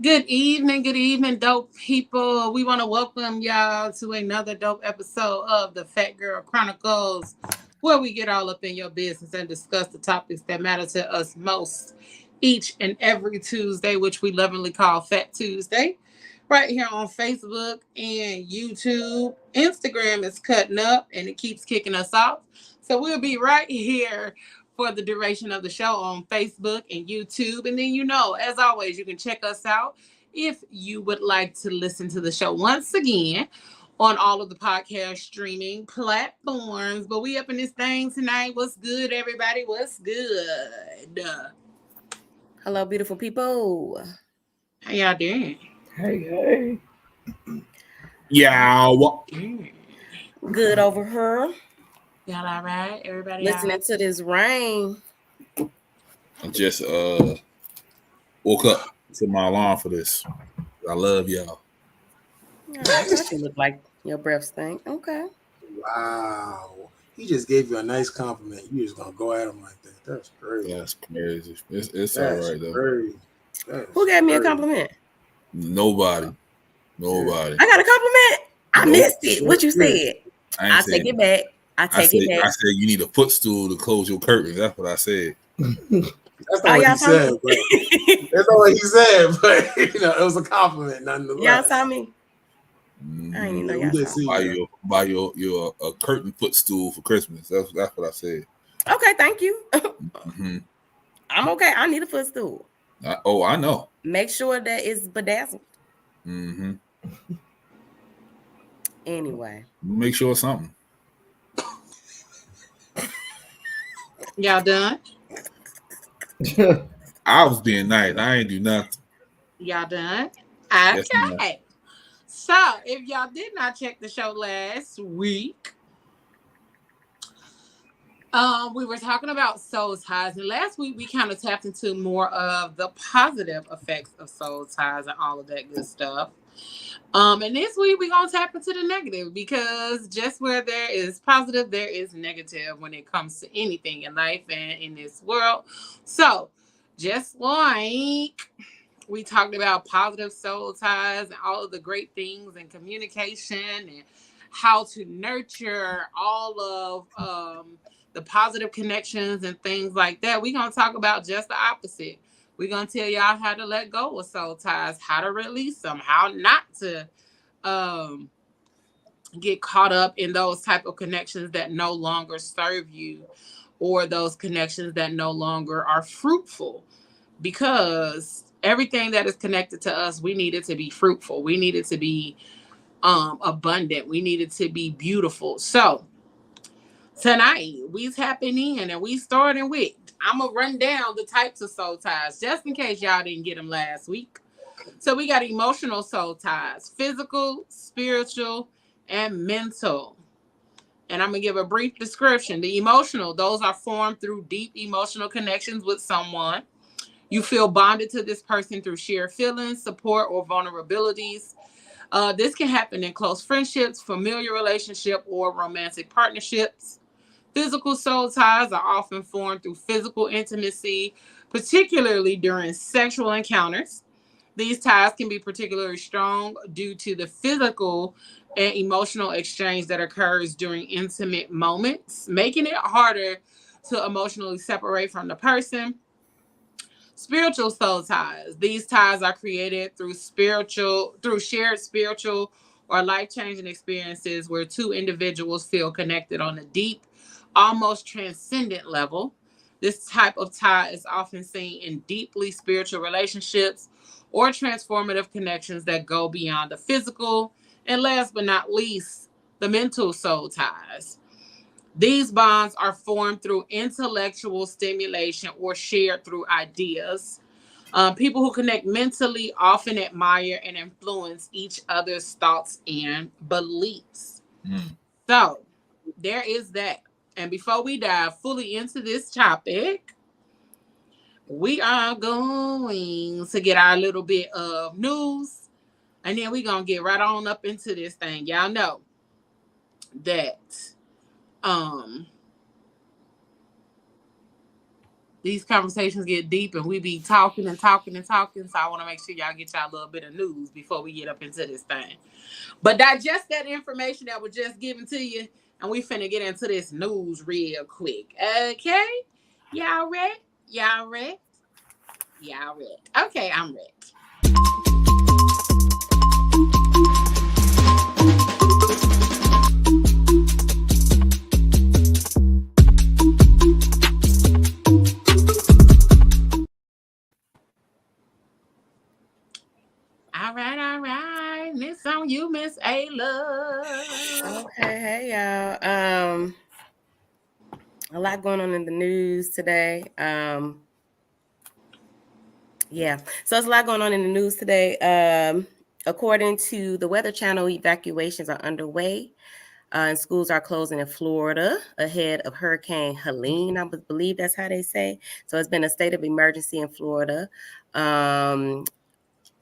Good evening, dope people. We want to welcome y'all to another dope episode of the Fat Girl Chronicles, where we get all up in your business and discuss the topics that matter to us most each and every Tuesday, which we lovingly call Fat Tuesday, right here on Facebook and YouTube. Instagram is cutting up and it keeps kicking us off. So we'll be right here for the duration of the show on Facebook and YouTube. And then, as always, you can check us out if you would like to listen to the show once again on all of the podcast streaming platforms. But we up in this thing tonight. What's good, everybody? What's good? Hello, beautiful people. How y'all doing? Hey. Yeah. Good over her. Y'all all right? Everybody all Listening right? to this rain. I just woke up to my alarm for this. I love y'all. Oh, I thought you looked like your breath stink. Okay. Wow. He just gave you a nice compliment. You just gonna go at him like that. That's crazy. That's crazy. It's all That's right though. crazy. Who gave me a compliment? Nobody. I got a compliment. I missed it. What you said? I take it back. I said you need a footstool to close your curtains. That's what I said. That's not what he said. But that's not what he said. But it was a compliment nonetheless. Y'all saw me. Mm-hmm. I didn't even know y'all saw me. Buy your a curtain footstool for Christmas. That's what I said. Okay, thank you. Mm-hmm. I'm okay. I need a footstool. I know. Make sure that it's bedazzled. Mm-hmm. Anyway. Make sure it's something. Y'all done? I was being nice. I ain't do nothing. Y'all done? Okay. Yes, so, if y'all did not check the show last week, we were talking about soul ties, and last week we kind of tapped into more of the positive effects of soul ties and all of that good stuff. And this week we're gonna tap into the negative, because just where there is positive, there is negative when it comes to anything in life and in this world. So, just like we talked about positive soul ties and all of the great things and communication and how to nurture all of the positive connections and things like that, we're going to talk about just the opposite. We're going to tell y'all how to let go of soul ties, how to release them, how not to get caught up in those type of connections that no longer serve you, or those connections that no longer are fruitful. Because everything that is connected to us, we need it to be fruitful. We need it to be abundant. We need it to be beautiful. So tonight we tapping in and we starting with, I'm gonna run down the types of soul ties just in case y'all didn't get them last week. So we got emotional soul ties, physical, spiritual, and mental. And I'm gonna give a brief description. The emotional, those are formed through deep emotional connections with someone. You feel bonded to this person through shared feelings, support, or vulnerabilities. This can happen in close friendships, familiar relationship, or romantic partnerships. Physical soul ties are often formed through physical intimacy, particularly during sexual encounters. These ties can be particularly strong due to the physical and emotional exchange that occurs during intimate moments, making it harder to emotionally separate from the person. Spiritual soul ties. These ties are created through shared spiritual or life-changing experiences where two individuals feel connected on a deep, almost transcendent level. This type of tie is often seen in deeply spiritual relationships or transformative connections that go beyond the physical. And last but not least, the mental soul ties. These bonds are formed through intellectual stimulation or shared through ideas. People who connect mentally often admire and influence each other's thoughts and beliefs. So, there is that. And before we dive fully into this topic, we are going to get our little bit of news. And then we're going to get right on up into this thing. Y'all know that these conversations get deep and we be talking and talking and talking. So I want to make sure y'all get y'all a little bit of news before we get up into this thing. But digest that information that was just given to you, and we finna get into this news real quick. Okay? Y'all ready? Y'all ready? Y'all ready? Okay, I'm ready. All right. This on you, Miss Ayla. Okay, hey y'all. A lot going on in the news today. Yeah, so there's a lot going on in the news today. According to the Weather Channel, evacuations are underway. And schools are closing in Florida ahead of Hurricane Helene. I believe that's how they say. So it's been a state of emergency in Florida.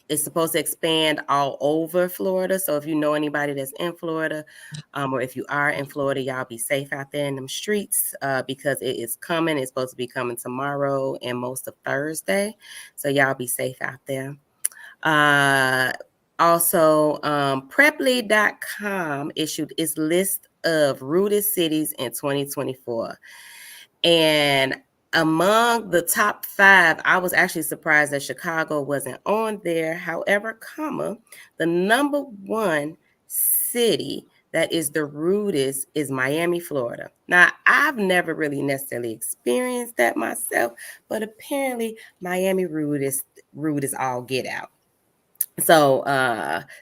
It's supposed to expand all over Florida. So if you know anybody that's in Florida, or if you are in Florida, y'all be safe out there in them streets because it is coming. It's supposed to be coming tomorrow and most of Thursday. So y'all be safe out there. Also, Preply.com issued its list of rudest cities in 2024. And among the top 5, I was actually surprised that Chicago wasn't on there. However, the number 1 city that is the rudest is Miami, Florida. Now, I've never really necessarily experienced that myself, but apparently Miami rude is all get out. So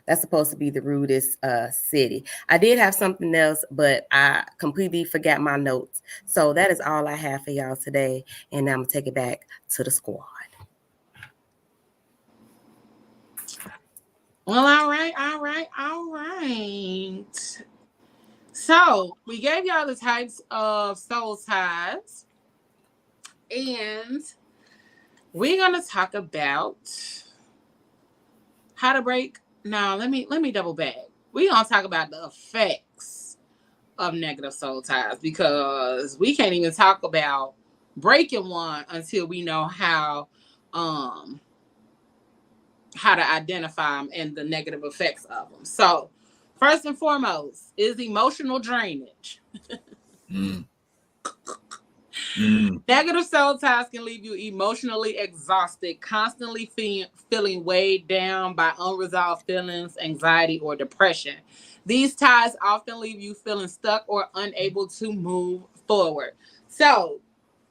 that's supposed to be the rudest city. I did have something else, but I completely forgot my notes. So that is all I have for y'all today. And now I'm going to take it back to the squad. Well, all right. So we gave y'all the types of soul ties. And we're going to talk about how to break. Now, let me double back. We're going to talk about the effects of negative soul ties because we can't even talk about breaking one until we know how to identify them and the negative effects of them. So, first and foremost is emotional drainage. Negative soul ties can leave you emotionally exhausted, constantly feeling weighed down by unresolved feelings, anxiety, or depression. These ties often leave you feeling stuck or unable to move forward. So,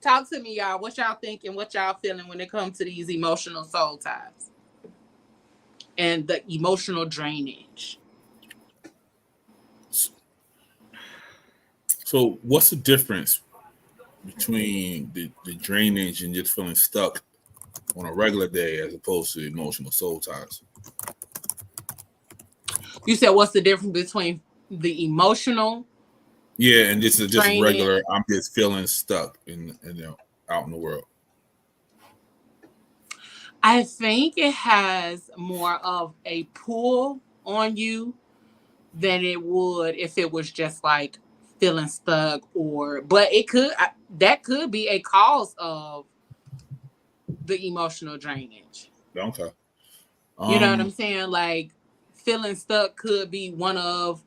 talk to me, y'all. What y'all thinking? What y'all feeling when it comes to these emotional soul ties and the emotional drainage? So, what's the difference between the drainage and just feeling stuck on a regular day as opposed to emotional soul ties? You said what's the difference between the emotional? Yeah, and this is just regular. I'm just feeling stuck in out in the world. I think it has more of a pull on you than it would if it was just like feeling stuck but that could be a cause of the emotional drainage. Okay. You know what I'm saying? Like feeling stuck could be one of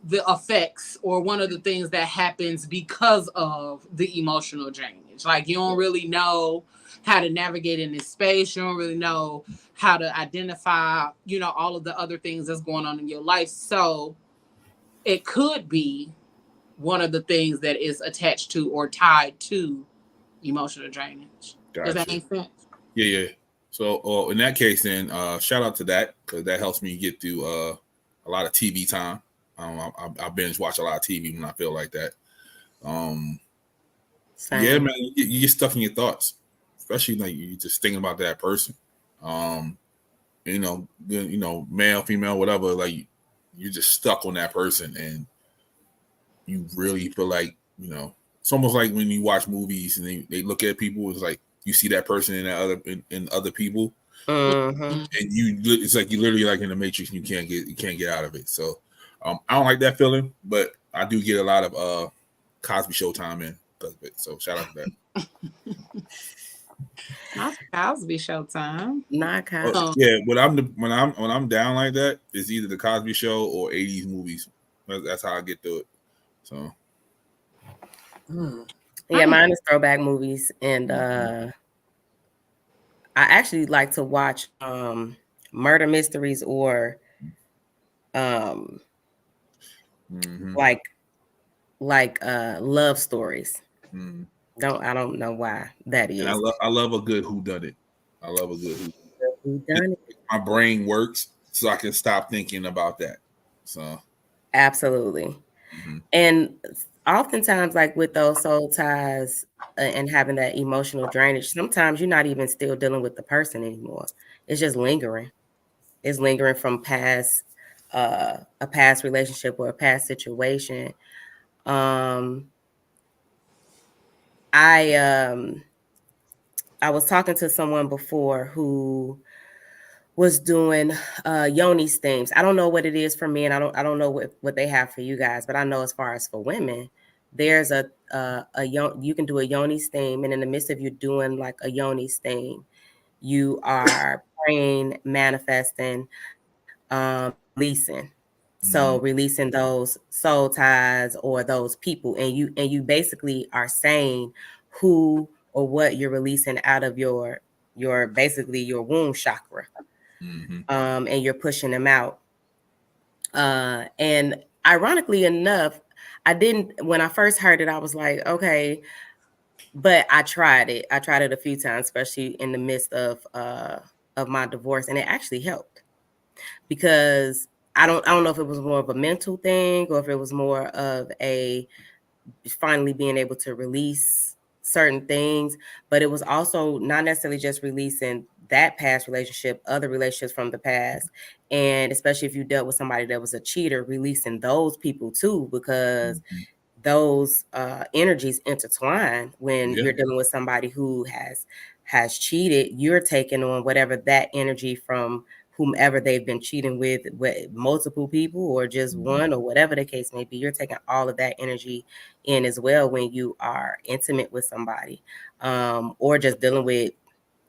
the effects or one of the things that happens because of the emotional drainage. Like you don't really know how to navigate in this space. You don't really know how to identify, all of the other things that's going on in your life. So it could be one of the things that is attached to or tied to emotional drainage. Gotcha. Does that make sense? Yeah. So in that case, then shout out to that because that helps me get through a lot of TV time. I binge watch a lot of TV when I feel like that. Yeah, man, you get stuck in your thoughts, especially like you just thinking about that person. Male, female, whatever. Like you're just stuck on that person, and you really feel like it's almost like when you watch movies and they look at people. It's like you see that person in other people, and it's like you literally like in the Matrix. And you can't get out of it. So I don't like that feeling, but I do get a lot of Cosby Show time in because of it. So shout out to that. Not Cosby Show time. Not Cosby. Yeah, when I'm down like that, it's either the Cosby Show or 80s movies. That's how I get through it. So yeah, mine is throwback movies, and I actually like to watch murder mysteries or like love stories. I don't know why that is. And I love a good whodunit. I love a good whodunit. My brain works so I can stop thinking about that. So absolutely. And oftentimes, like with those soul ties and having that emotional drainage, sometimes you're not even still dealing with the person anymore. It's just lingering. It's lingering from past a past relationship or a past situation. I was talking to someone before who was doing yoni steams. I don't know what it is for me, and I don't know what they have for you guys, but I know as far as for women, there's you can do a yoni steam, and in the midst of you doing like a yoni steam, you are praying, manifesting, releasing. So releasing those soul ties or those people, and you basically are saying who or what you're releasing out of your basically your womb chakra, and you're pushing them out. And ironically enough, when I first heard it, I was like, okay, but I tried it. I tried it a few times, especially in the midst of my divorce, and it actually helped because I don't know if it was more of a mental thing or if it was more of a finally being able to release certain things, but it was also not necessarily just releasing that past relationship, other relationships from the past, and especially if you dealt with somebody that was a cheater, releasing those people too, because those energies intertwine when you're dealing with somebody who has cheated. You're taking on whatever that energy from whomever they've been cheating with multiple people or just one or whatever the case may be. You're taking all of that energy in as well when you are intimate with somebody, or just dealing with,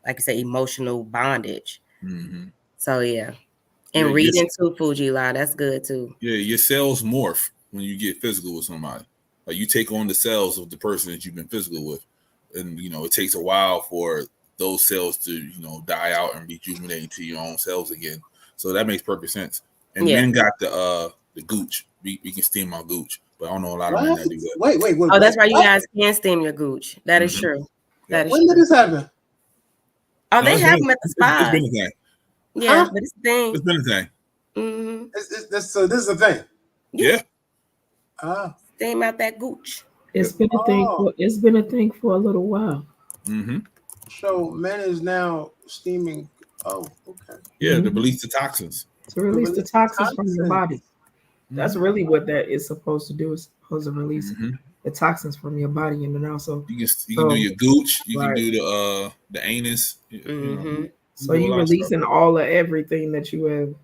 like I said, emotional bondage. So yeah. And reading too, Fuji-la, that's good too. Yeah, your cells morph when you get physical with somebody. Like you take on the cells of the person that you've been physical with, and it takes a while for those cells to die out and rejuvenate into your own cells again. So that makes perfect sense. And men got the gooch. We can steam our gooch, but I don't know a lot of men that do that. Wait. Oh, that's why you guys can steam your gooch. That is true. That is when did this happen? Oh, they have them at the spa. It's been a thing. Yeah, but it's a thing. It's been a thing. So this is a thing. Yeah. Steam out that gooch. It's been a thing. It's been a thing for a little while. So men is now steaming. Oh, okay. Yeah, to release the toxins. To release the toxins from your body. That's really what that is supposed to do. It's supposed to release the toxins from your body, and then also you can do your gooch. You can do the anus. So you releasing all of everything that you have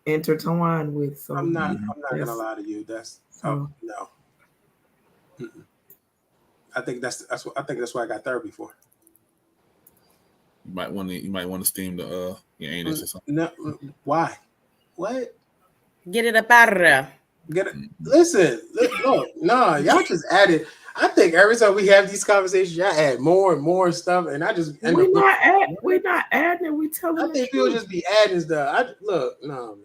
intertwined with. So I'm not gonna lie to you. That's no. I think that's why I got therapy for. You might want to steam the your anus or something. No, why? What? Get it up out of there. Get it. Listen, look, no, y'all just added. I think every time we have these conversations, y'all add more and more stuff, and I just we're not adding. We telling. I think we'll just be adding stuff. No, man.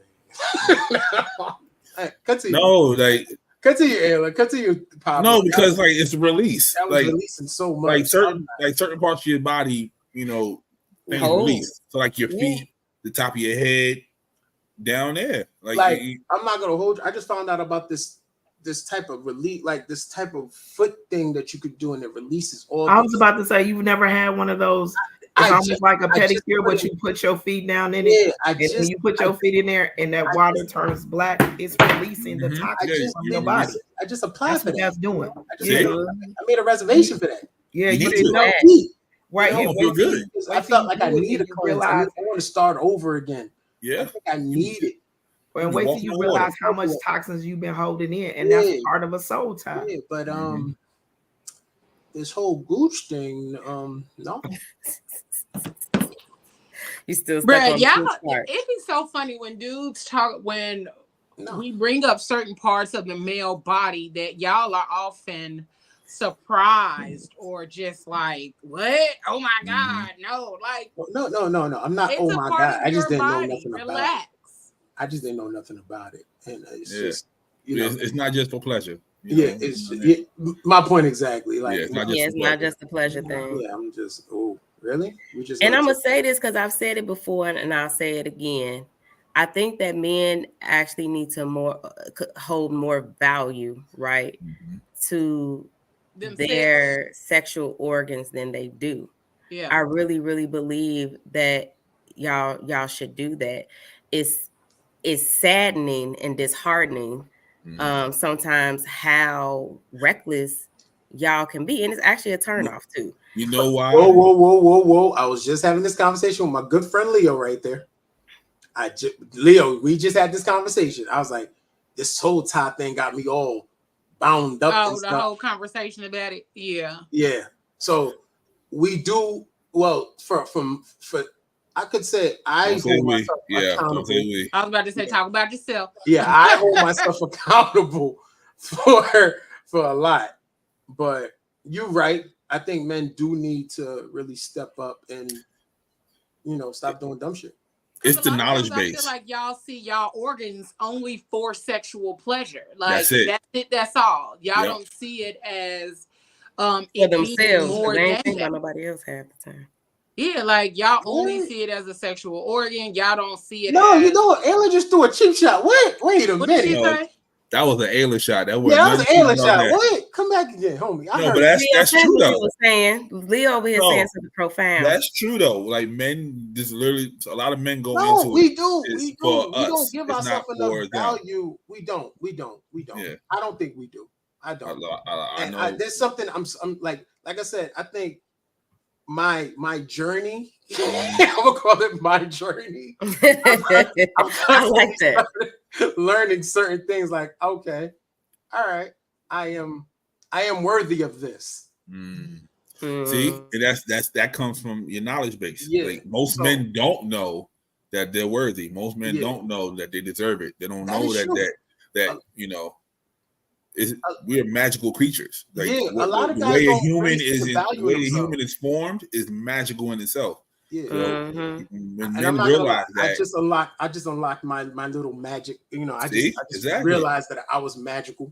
Hey, continue. No, like continue, Ayla. Continue, Pablo. No, because like it's a release. That was releasing so much. Like certain parts of your body, things release. So like your feet, the top of your head, down there. Like I'm not gonna hold you. I just found out about this type of release, like this type of foot thing that you could do, and it releases all. I was about to say you've never had one of those. It's almost like a pedicure, but you put your feet down in it. And when you put your feet in there and that water turns black, it's releasing the toxins from your body. I just applied for that. That's doing. I made a reservation for that. Yeah, you didn't know. Right. I felt like I needed a cleanse. I want to start over again. Yeah. I think I need it. And wait till you realize how much toxins you've been holding in, and that's part of a soul tie. Yeah, but this whole gooch thing, no. You still stuck Bruh, on the y'all, gooch part. it'd be so funny when dudes talk when No. we bring up certain parts of the male body that y'all are often surprised or just like, what? Oh my God, no. Like, No. I'm not. it's Oh a my part God! of I just your didn't know body. nothing about it. Relax. I just didn't know nothing about it, and it's Yeah. just you know. It's not just for pleasure. Yeah, it's my point exactly. Like, yeah, it's not just Yeah, for it's pleasure. not just a pleasure thing. yeah, I'm just. Oh, really? We just. And I'm gonna gonna say this because I've said it before and I'll say it again. I think that men actually need to hold more value, right, to Themselves. their sexual organs than they do. Yeah. I really, really believe that y'all should do that. It's saddening and disheartening sometimes how reckless y'all can be, and it's actually a turnoff too. You know why? Whoa! I was just having this conversation with my good friend Leo right there. Leo, we just had this conversation. I was like, this whole tie thing got me all bound up. Oh, the whole conversation about it. Yeah. Yeah. So we do well for I could say I hold myself accountable. I was about to say, talk about yourself. Yeah, I hold myself accountable for a lot. But you're right. I think men do need to really step up and stop doing dumb shit. It's the knowledge base. I feel like y'all see y'all organs only for sexual pleasure. Like that's it. That's all. Y'all don't see it as for it themselves. being more they than ain't think that. about nobody else half the time. Yeah, like y'all only see it as a sexual organ. Y'all don't see it. No, as... you know what? Ayla just threw a cheap shot. Wait a What minute. did she say? That was an Ayla shot. That was an Ayla shot. Wait, come back again, homie. I heard but that's true though. Was saying Leo over here saying something profound. That's true though. Like men, just literally a lot of men go into we it. do. We don't give ourselves enough value. We don't. Yeah. I don't think we do. I don't. I know. There's something I'm like I said. I think my journey. I'm gonna call it my journey. I'm I like that. Learning certain things. Like, okay, all right, I am worthy of this. See, and that comes from your knowledge base. Yeah. Like most men don't know that they're worthy. Most men don't know that they deserve it. They don't know that we're magical creatures. Like, a lot of the guys way a don't human the way a human is formed is magical in itself. Yeah. So when men I'm not realize that, I just unlocked my little magic. I just exactly. realized that I was magical.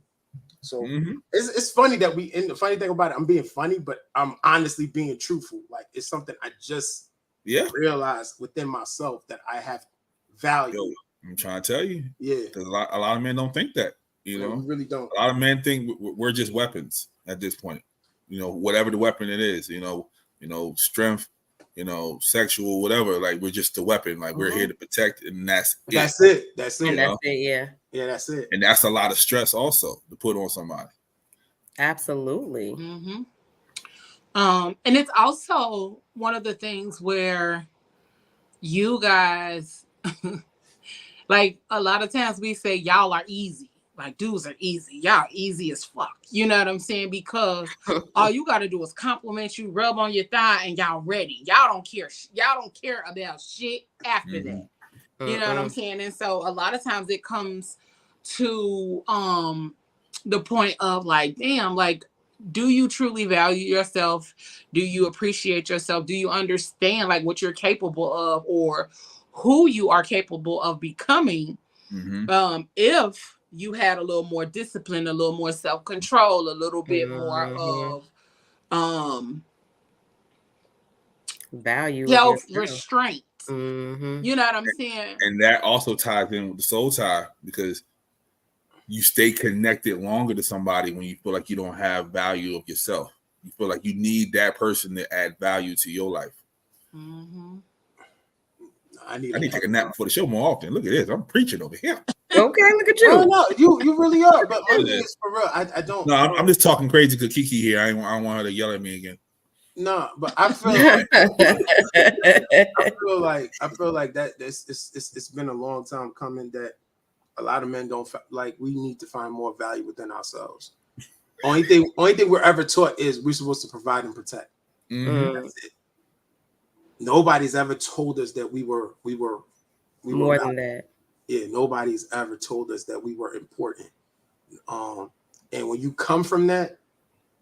So it's funny that and the funny thing about it, I'm being funny, but I'm honestly being truthful. Like, it's something I just realized within myself that I have value. Yo, I'm trying to tell you. Yeah. Because a lot of men don't think that. You know, we really don't. A lot of men think we're just weapons at this point. Whatever the weapon it is, strength, sexual, whatever. Like, we're just a weapon. Like, we're here to protect, and that's it. That's it. And that's it. Yeah. Yeah, that's it. And that's a lot of stress also to put on somebody. Absolutely. And it's also one of the things where you guys, like, a lot of times we say y'all are easy. Like, dudes are easy. Y'all easy as fuck. You know what I'm saying? Because all you got to do is compliment you, rub on your thigh, and y'all ready. Y'all don't care. Y'all don't care about shit after that. You know what I'm saying? And so a lot of times it comes to the point of like, damn, like, do you truly value yourself? Do you appreciate yourself? Do you understand like what you're capable of or who you are capable of becoming? If you had a little more discipline, a little more self-control, a little bit more of value, self-restraint. You know what I'm saying? And that also ties in with the soul tie, because you stay connected longer to somebody when you feel like you don't have value of yourself. You feel like you need that person to add value to your life. I need to take a nap before the show more often. Look at this. I'm preaching over here. Okay, look at you. Oh, no, you really are. But my thing is, for real, I don't. No, I'm just talking crazy to Kiki here. I don't want her to yell at me again. No, but I feel like that it's been a long time coming that a lot of men don't like. We need to find more value within ourselves. Only thing we're ever taught is we're supposed to provide and protect. That's it. Nobody's ever told us that we were more than that. Yeah, nobody's ever told us that we were important. And when you come from that,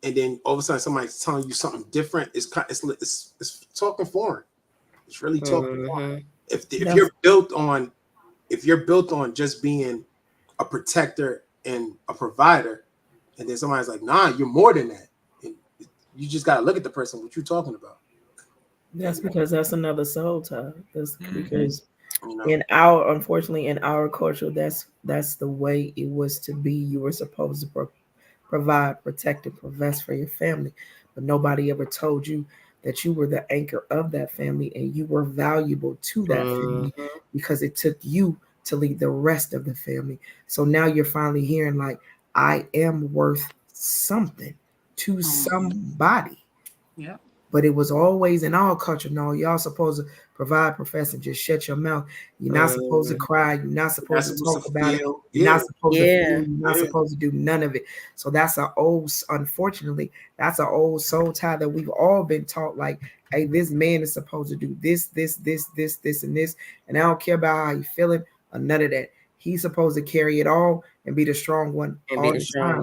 and then all of a sudden somebody's telling you something different, it's talking foreign. It's really talking foreign. If you're built on just being a protector and a provider, and then somebody's like, nah, you're more than that. And you just gotta look at the person, what you're talking about. That's because that's another soul tie. That's because unfortunately in our culture, that's the way it was to be. You were supposed to provide, protect, and provide for your family, but nobody ever told you that you were the anchor of that family and you were valuable to that family because it took you to lead the rest of the family. So now you're finally hearing like, I am worth something to somebody. Yeah. But it was always in our culture, no, y'all supposed to provide, profess, and just shut your mouth. You're not supposed to cry. You're not supposed to talk about it. You're not supposed to feel. You're not supposed to do none of it. So unfortunately, that's an old soul tie that we've all been taught. Like, hey, this man is supposed to do this, this, this, this, this, and this. And I don't care about how you feeling or none of that. He's supposed to carry it all and be the strong one all the time.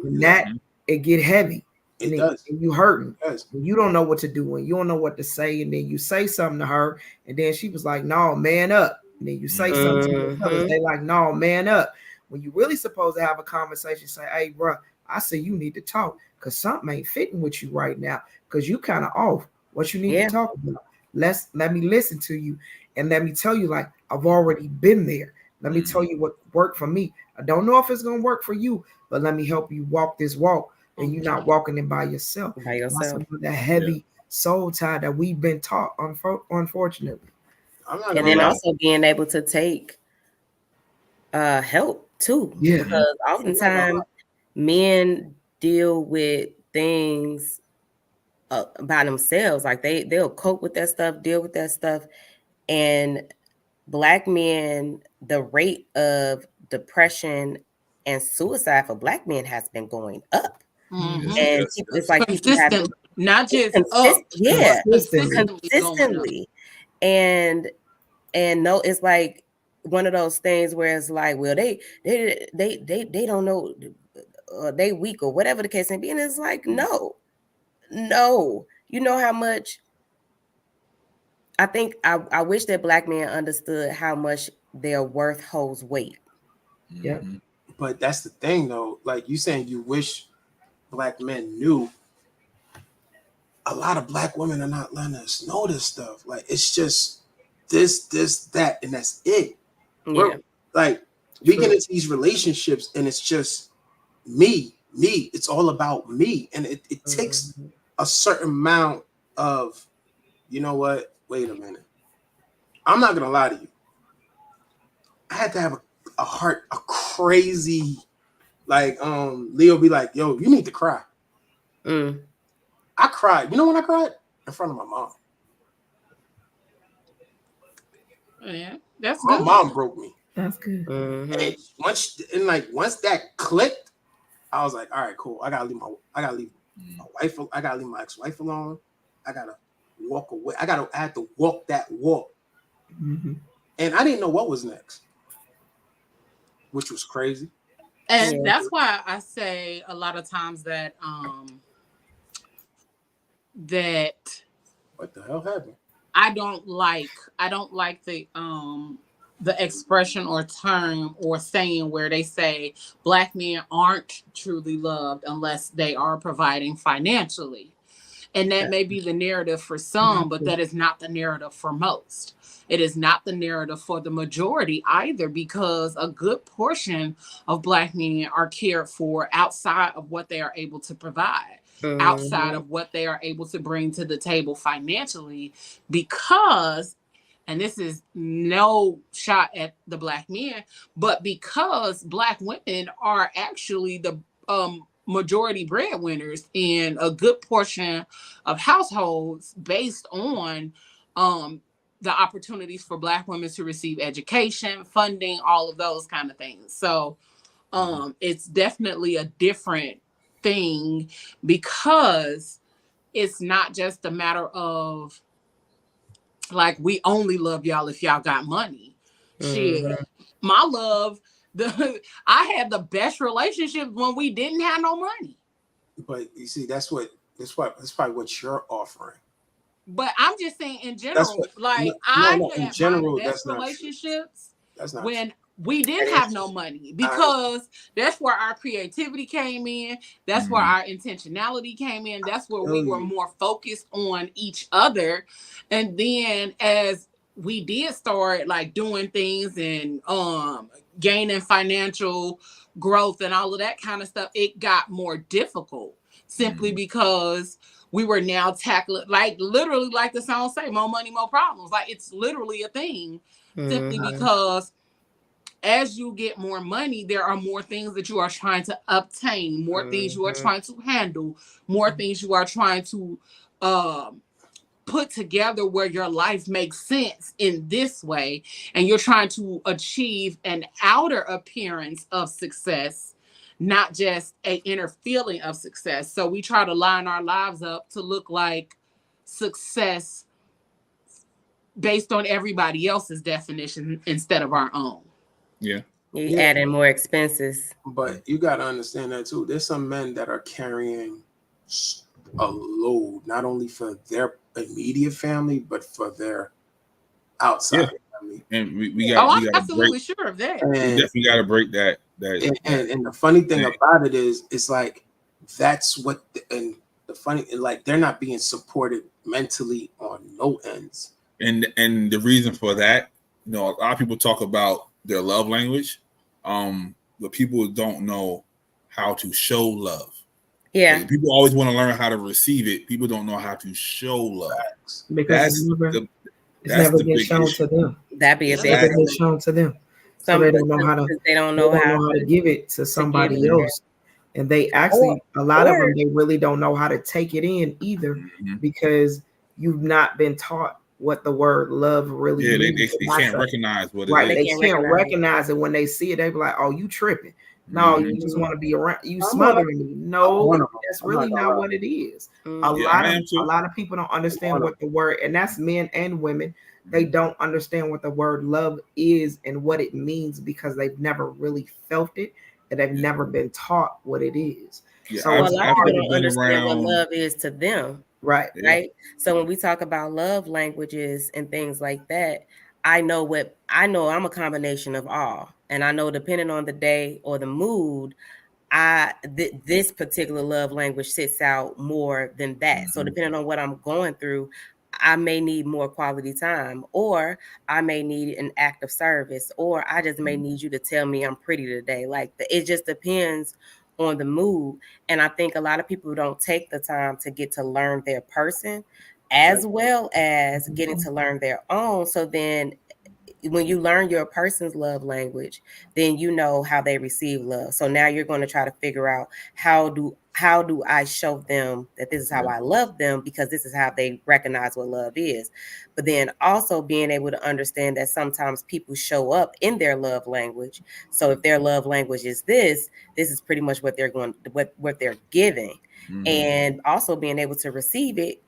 And that, it get heavy. It does. And you hurting. And you don't know what to do and you don't know what to say. And then you say something to her. And then she was like, no, man up. And then you say something to your brothers. They like, no, man up. When you really supposed to have a conversation, say, hey, bro, I say you need to talk because something ain't fitting with you right now because you kind of off. What you need to talk about. Let me listen to you. And let me tell you, like, I've already been there. Let me tell you what worked for me. I don't know if it's going to work for you, but let me help you walk this walk. And you're not walking it by yourself. That's the heavy soul tie that we've been taught, unfortunately. And then also being able to take help too. Yeah. Because oftentimes men deal with things by themselves. Like they'll cope with that stuff, deal with that stuff. And Black men, the rate of depression and suicide for Black men has been going up. And it's like consistent, not just consistently. And no, it's like one of those things where it's like, well, they don't know, they weak or whatever the case may be. And it's like, no, you know how much. I think I wish that Black men understood how much their worth holds weight. Yeah, but that's the thing, though. Like you saying, you wish Black men knew. A lot of Black women are not letting us know this stuff. Like it's just this, that, and that's it. We're like we get into these relationships, and it's just me. It's all about me, and it takes a certain amount of, you know what? Wait a minute. I'm not gonna lie to you. I had to have a crazy, like Leo be like, yo, you need to cry. I cried. You know when I cried? In front of my mom. Yeah, that's my good. mom broke me. That's good. And once that clicked, I was like, all right, cool. I gotta leave my wife. I gotta leave my ex-wife alone. I gotta walk away. I had to walk that walk. And I didn't know what was next, which was crazy. And that's why I say a lot of times that that what the hell happened? I don't like the expression or term or saying where they say Black men aren't truly loved unless they are providing financially. And that may be the narrative for some, but that is not the narrative for most. It is not the narrative for the majority either, because a good portion of Black men are cared for outside of what they are able to provide, outside of what they are able to bring to the table financially, because, and this is no shot at the Black men, but because Black women are actually the majority breadwinners in a good portion of households based on the opportunities for Black women to receive education, funding, all of those kind of things. So it's definitely a different thing, because it's not just a matter of like, we only love y'all if y'all got money. Shit, my love, I had the best relationships when we didn't have no money. But you see, that's probably what you're offering. But I'm just saying in That's general, what. like, No. I In had my general, best that's not true. relationships That's not true. when we didn't have no money, because that's where our creativity came in. That's where our intentionality came in. That's where we were more focused on each other. And then as we did start like doing things and gaining financial growth and all of that kind of stuff, it got more difficult, simply because we were now tackling, like, literally, like the song say, more money, more problems. Like, it's literally a thing, simply because as you get more money, there are more things that you are trying to obtain, more things you are trying to handle, more things you are trying to put together where your life makes sense in this way. And you're trying to achieve an outer appearance of success, not just an inner feeling of success. So we try to line our lives up to look like success based on everybody else's definition instead of our own. You adding more expenses. But you got to understand that too. There's some men that are carrying a load, not only for their immediate family, but for their outside family. And we got. I'm absolutely sure of that. We definitely got to break that. And the funny thing about it is, it's like, that's what, and the funny, like, they're not being supported mentally on no ends. And the reason for that, a lot of people talk about their love language, but people don't know how to show love. Yeah, like, people always want to learn how to receive it. People don't know how to show love. Because it's never been shown to them. That'd be a big never been shown to them. So they don't know how to. They don't know how to give it to somebody else. And they actually, a lot of them, they really don't know how to take it in either, because you've not been taught what the word love really means. They can't recognize what it is. They can't recognize it. When they see it, they be like, "Oh, you tripping? No, you just want to be around. You smothering me. No, that's really not what it is." A lot of people don't understand what the word, and that's men and women. They don't understand what the word love is and what it means, because they've never really felt it, and they've never been taught what it is. So a lot of people don't understand what love is to them. Right. So when we talk about love languages and things like that, I know I'm a combination of all. And I know, depending on the day or the mood, this particular love language sits out more than that. So depending on what I'm going through, I may need more quality time, or I may need an act of service, or I just may need you to tell me I'm pretty today. Like, it just depends on the mood. And I think a lot of people don't take the time to get to learn their person, as well as getting to learn their own. So then when you learn your person's love language, then you know how they receive love. So now you're going to try to figure out, how do I show them that this is how I love them, because this is how they recognize what love is. But then also being able to understand that sometimes people show up in their love language. So if their love language is this is pretty much what they're going, what they're giving. And also being able to receive it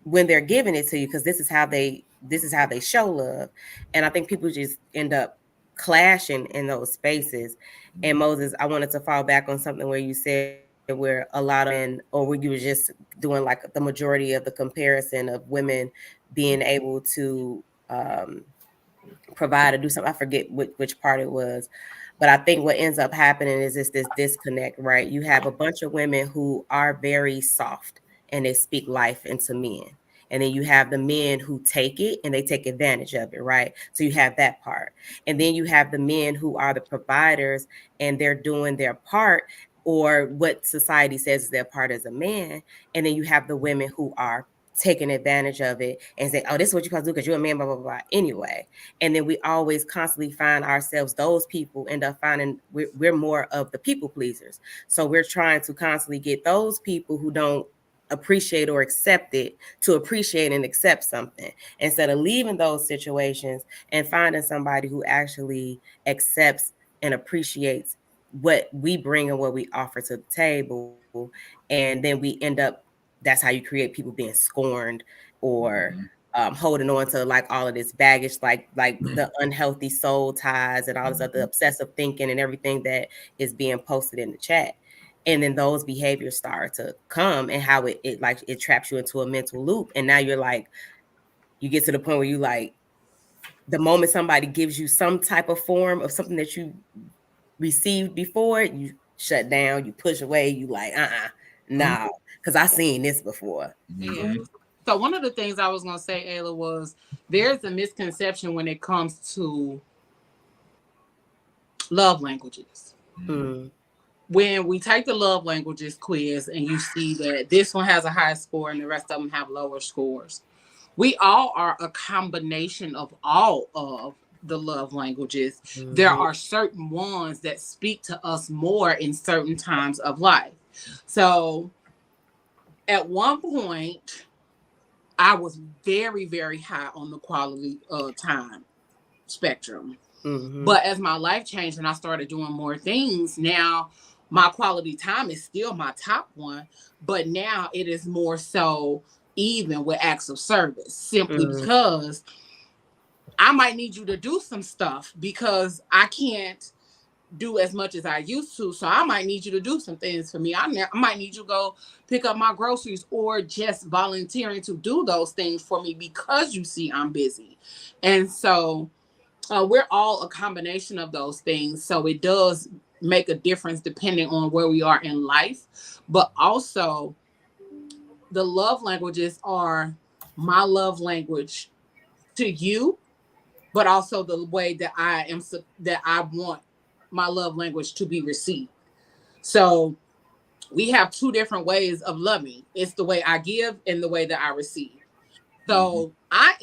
when they're giving it to you, because this is how they show love. And I think people just end up clashing in those spaces. And Moses, I wanted to fall back on something where you said where a lot of men, or where you were just doing like the majority of the comparison of women being able to provide or do something. I forget which part it was. But I think what ends up happening is this disconnect, right? You have a bunch of women who are very soft and they speak life into men. And then you have the men who take it and they take advantage of it, right? So you have that part. And then you have the men who are the providers and they're doing their part, or what society says is their part as a man. And then you have the women who are taking advantage of it and say, "Oh, this is what you're supposed to do because you're a man, blah, blah, blah," anyway. And then we always constantly find ourselves, those people end up finding we're more of the people pleasers. So we're trying to constantly get those people who don't appreciate or accept it to appreciate and accept something, instead of leaving those situations and finding somebody who actually accepts and appreciates what we bring and what we offer to the table, and then we end up, that's how you create people being scorned or holding on to like all of this baggage, like the unhealthy soul ties and all this other obsessive thinking and everything that is being posted in the chat. And then those behaviors start to come, and how it like it traps you into a mental loop. And now you're like, you get to the point where you like, the moment somebody gives you some type of form of something that you received before, you shut down, you push away, you like, no, because I seen this before. Yeah. So one of the things I was gonna say, Ayla, was there's a misconception when it comes to love languages. When we take the love languages quiz and you see that this one has a high score and the rest of them have lower scores, we all are a combination of all of the love languages. There are certain ones that speak to us more in certain times of life. So at one point, I was very, very high on the quality time spectrum. But as my life changed and I started doing more things, now my quality time is still my top one, but now it is more so even with acts of service, simply because I might need you to do some stuff because I can't do as much as I used to. So I might need you to do some things for me. I might need you to go pick up my groceries, or just volunteering to do those things for me because you see I'm busy. And so we're all a combination of those things. So it does make a difference depending on where we are in life. But also, the love languages are my love language to you, but also the way that I want my love language to be received. So we have two different ways of loving. It's the way I give and the way that I receive. So I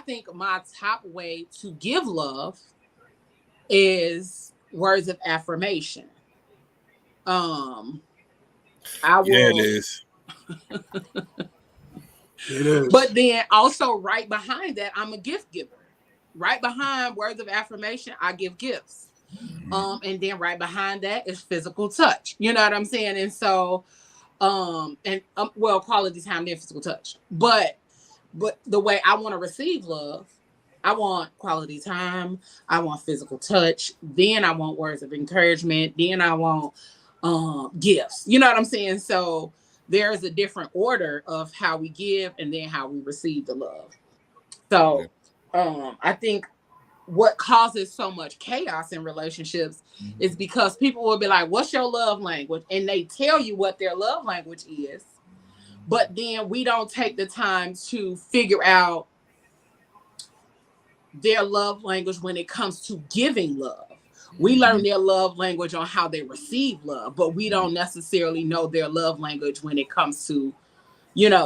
think my top way to give love is words of affirmation. I will. Yeah, it is. It is. But then also right behind that, I'm a gift giver. Right behind words of affirmation, I give gifts. And then right behind that is physical touch. You know what I'm saying? And so, well, quality time, then physical touch. But the way I want to receive love, I want quality time, I want physical touch, then I want words of encouragement, then I want gifts. You know what I'm saying? So there's a different order of how we give and then how we receive the love. So I think what causes so much chaos in relationships is because people will be like, what's your love language? And they tell you what their love language is. But then we don't take the time to figure out their love language when it comes to giving love. We learn their love language on how they receive love, but we don't necessarily know their love language when it comes to,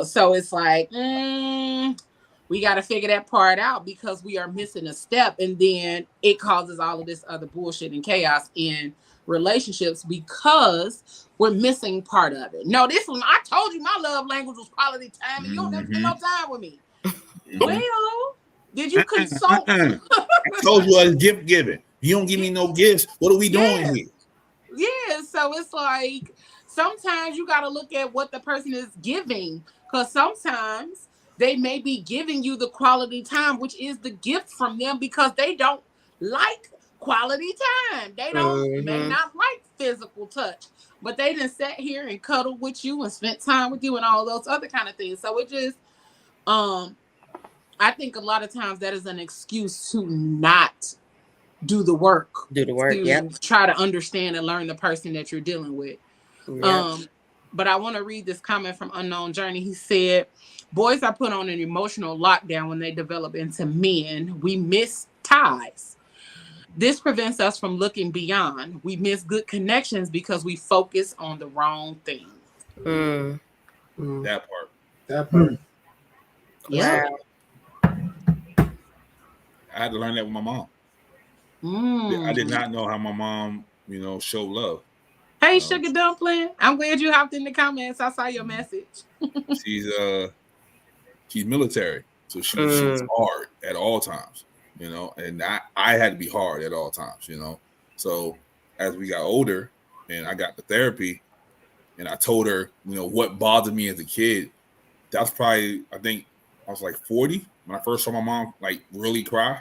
so it's like, we got to figure that part out because we are missing a step. And then it causes all of this other bullshit and chaos in relationships because we're missing part of it. No, this one, I told you my love language was quality time and you don't never spend no time with me. Well, did you consult? I told you I was gift giving. You don't give me no gifts. What are we doing here? Yeah, so it's like sometimes you got to look at what the person is giving, because sometimes they may be giving you the quality time, which is the gift from them, because they don't like quality time. They may not like physical touch, but they done sat here and cuddled with you and spent time with you and all those other kind of things. So it just, I think a lot of times that is an excuse to not do the work. To try to understand and learn the person that you're dealing with. But I want to read this comment from Unknown Journey. He said, boys are put on an emotional lockdown when they develop into men. We miss ties. This prevents us from looking beyond. We miss good connections because we focus on the wrong things. That part. Yeah. I had to learn that with my mom. I did not know how my mom, showed love. Hey, Sugar Dumpling. I'm glad you hopped in the comments. I saw your message. She's military, so she's hard at all times. you know, and I had to be hard at all times, you know. So as we got older and I got the therapy and I told her, you know, what bothered me as a kid, that's probably, I think I was like 40 when I first saw my mom like really cry,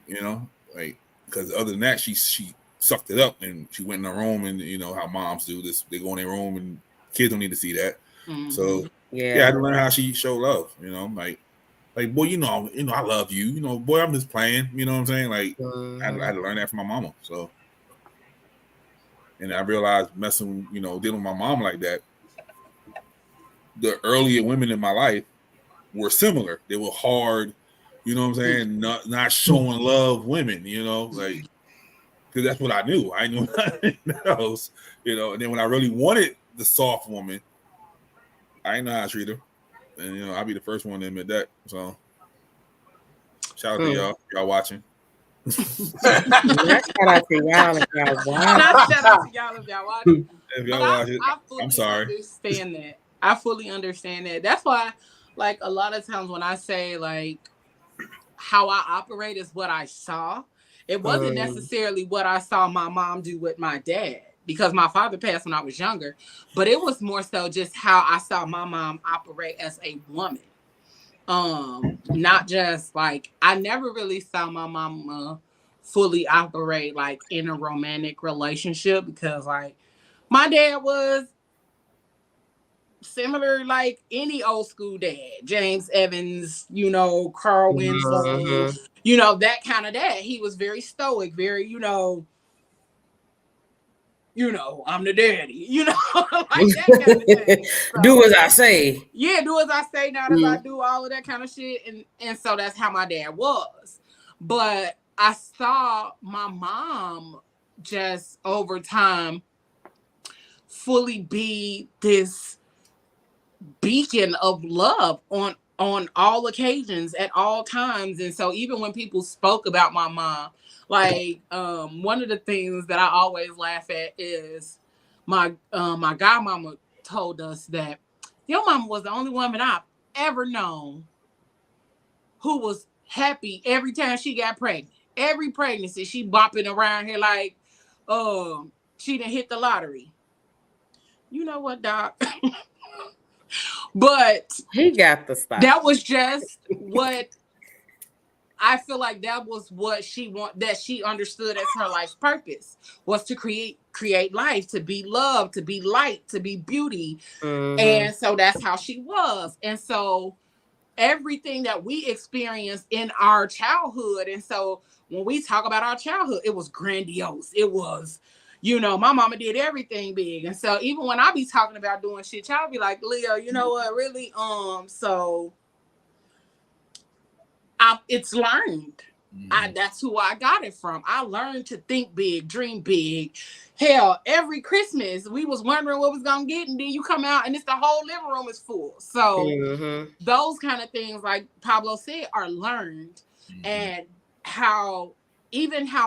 you know, like, because other than that, she sucked it up and she went in her room, and you know how moms do this, they go in their room and kids don't need to see that. Mm-hmm. So yeah, I had to learn how she showed love, you know, like boy, you know, I love you, you know, boy, I'm just playing, you know what I'm saying? Like I had to learn that from my mama. So, and I realized messing, you know, dealing with my mom like that, the earlier women in my life were similar. They were hard, you know what I'm saying? Not showing love women, you know, like, because that's what I knew. I knew nothing else, you know. And then when I really wanted the soft woman, I didn't know how to treat her. And, you know, I'll be the first one to admit that. So, shout out to y'all watching. Shout out to y'all if y'all watching. Shout out to y'all if y'all watching. If y'all watch it, I fully I'm sorry. understand that. I fully understand that. That's why, like, a lot of times when I say, like, how I operate is what I saw, it wasn't necessarily what I saw my mom do with my dad, because my father passed when I was younger, but it was more so just how I saw my mom operate as a woman. Not just like, I never really saw my mama fully operate like in a romantic relationship, because like my dad was similar like any old school dad, James Evans, you know, Carl Winslow, you know, that kind of dad. He was very stoic, very, you know, I'm the daddy, you know, like that kind of thing. So, do as I say. Yeah, do as I say, not as I do, all of that kind of shit. And so that's how my dad was. But I saw my mom just over time fully be this beacon of love on all occasions at all times. And so even when people spoke about my mom, like one of the things that I always laugh at is my godmama told us that your mama was the only woman I've ever known who was happy every time she got pregnant. Every pregnancy, she bopping around here like she done hit the lottery. You know what, Doc? But he got the stuff. That was just what I feel like, that was what that she understood as her life's purpose, was to create life, to be love, to be light, to be beauty. And so that's how she was. And so everything that we experienced in our childhood, and so when we talk about our childhood, it was grandiose. It was, you know, my mama did everything big. And so even when I be talking about doing shit, y'all be like, Leo, you know what, really? So it's learned. That's who I got it from. I learned to think big, dream big. Hell, every Christmas we was wondering what was gonna get, and then you come out and it's the whole living room is full. So those kind of things, like Pablo said, are learned. And how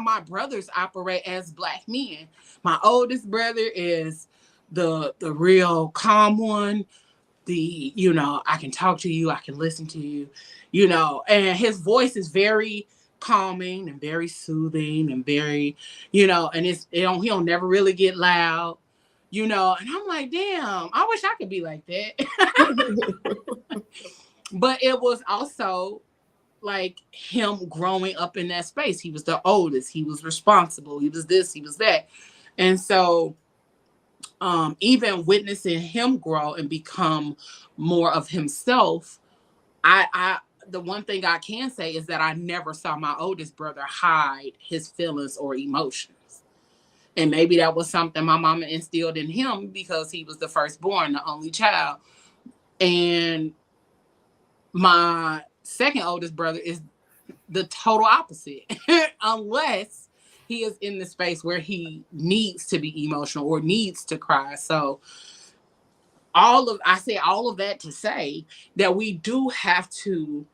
my brothers operate as Black men. My oldest brother is the real calm one. The, you know, I can talk to you, I can listen to you, you know, and his voice is very calming and very soothing and very, you know, and he'll never really get loud, you know. And I'm like, damn, I wish I could be like that. But it was also like him growing up in that space. He was the oldest, he was responsible, he was this, he was that. And so even witnessing him grow and become more of himself, the one thing I can say is that I never saw my oldest brother hide his feelings or emotions. And maybe that was something my mama instilled in him, because he was the firstborn, the only child. And my second oldest brother is the total opposite, unless he is in the space where he needs to be emotional or needs to cry. So I say all of that to say that we do have to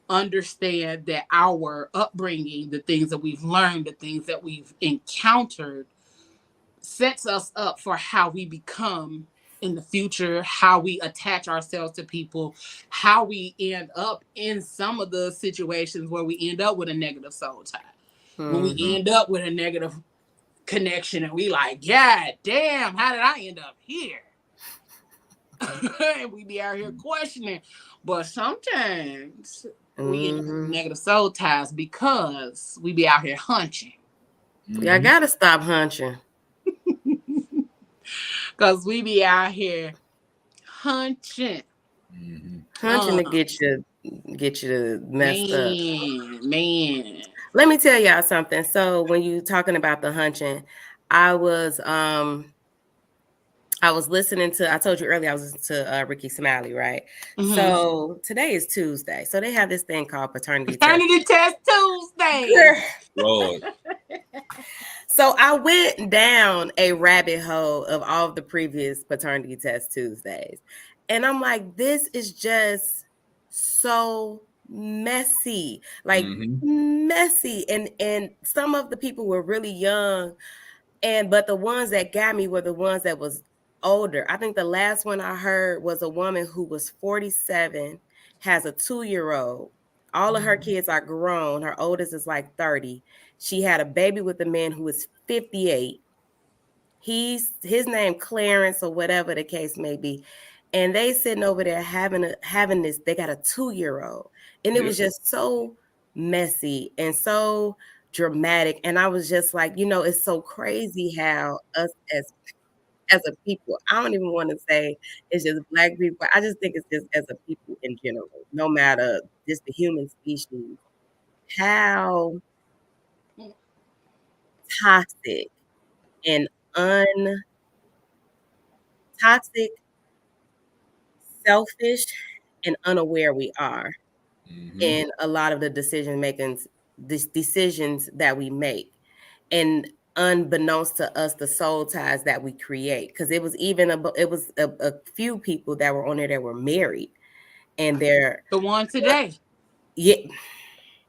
understand that our upbringing, the things that we've learned, the things that we've encountered, sets us up for how we become in the future, how we attach ourselves to people, how we end up in some of the situations where we end up with a negative soul tie. When we end up with a negative connection and we like, God damn, how did I end up here? And we be out here questioning. But sometimes we end up with negative soul ties because we be out here hunching. Y'all gotta stop hunching. Because we be out here hunching. Hunching to get you messed up. Man. Let me tell y'all something. So when you talking about the hunching, I was listening to, I told you earlier, I was listening to Ricky Smiley, right? So today is Tuesday. So they have this thing called Paternity Test Tuesday. Lord. So I went down a rabbit hole of all of the previous Paternity Test Tuesdays. And I'm like, this is just so messy. Like messy. And some of the people were really young. But the ones that got me were the ones that was older. I think the last one I heard was a woman who was 47, has a 2-year-old. All of her kids are grown. Her oldest is like 30. She had a baby with a man who is 58. His name Clarence or whatever the case may be. And they sitting over there having this, they got a 2-year-old. And it was just so messy and so dramatic. And I was just like, it's so crazy how us as a people, I don't even want to say it's just Black people. I just think it's just as a people in general, no matter just the human species, how toxic and toxic, selfish, and unaware we are in a lot of the decisions that we make, and unbeknownst to us, the soul ties that we create. Because it was a few people that were on there that were married, and they're the one today. Yeah,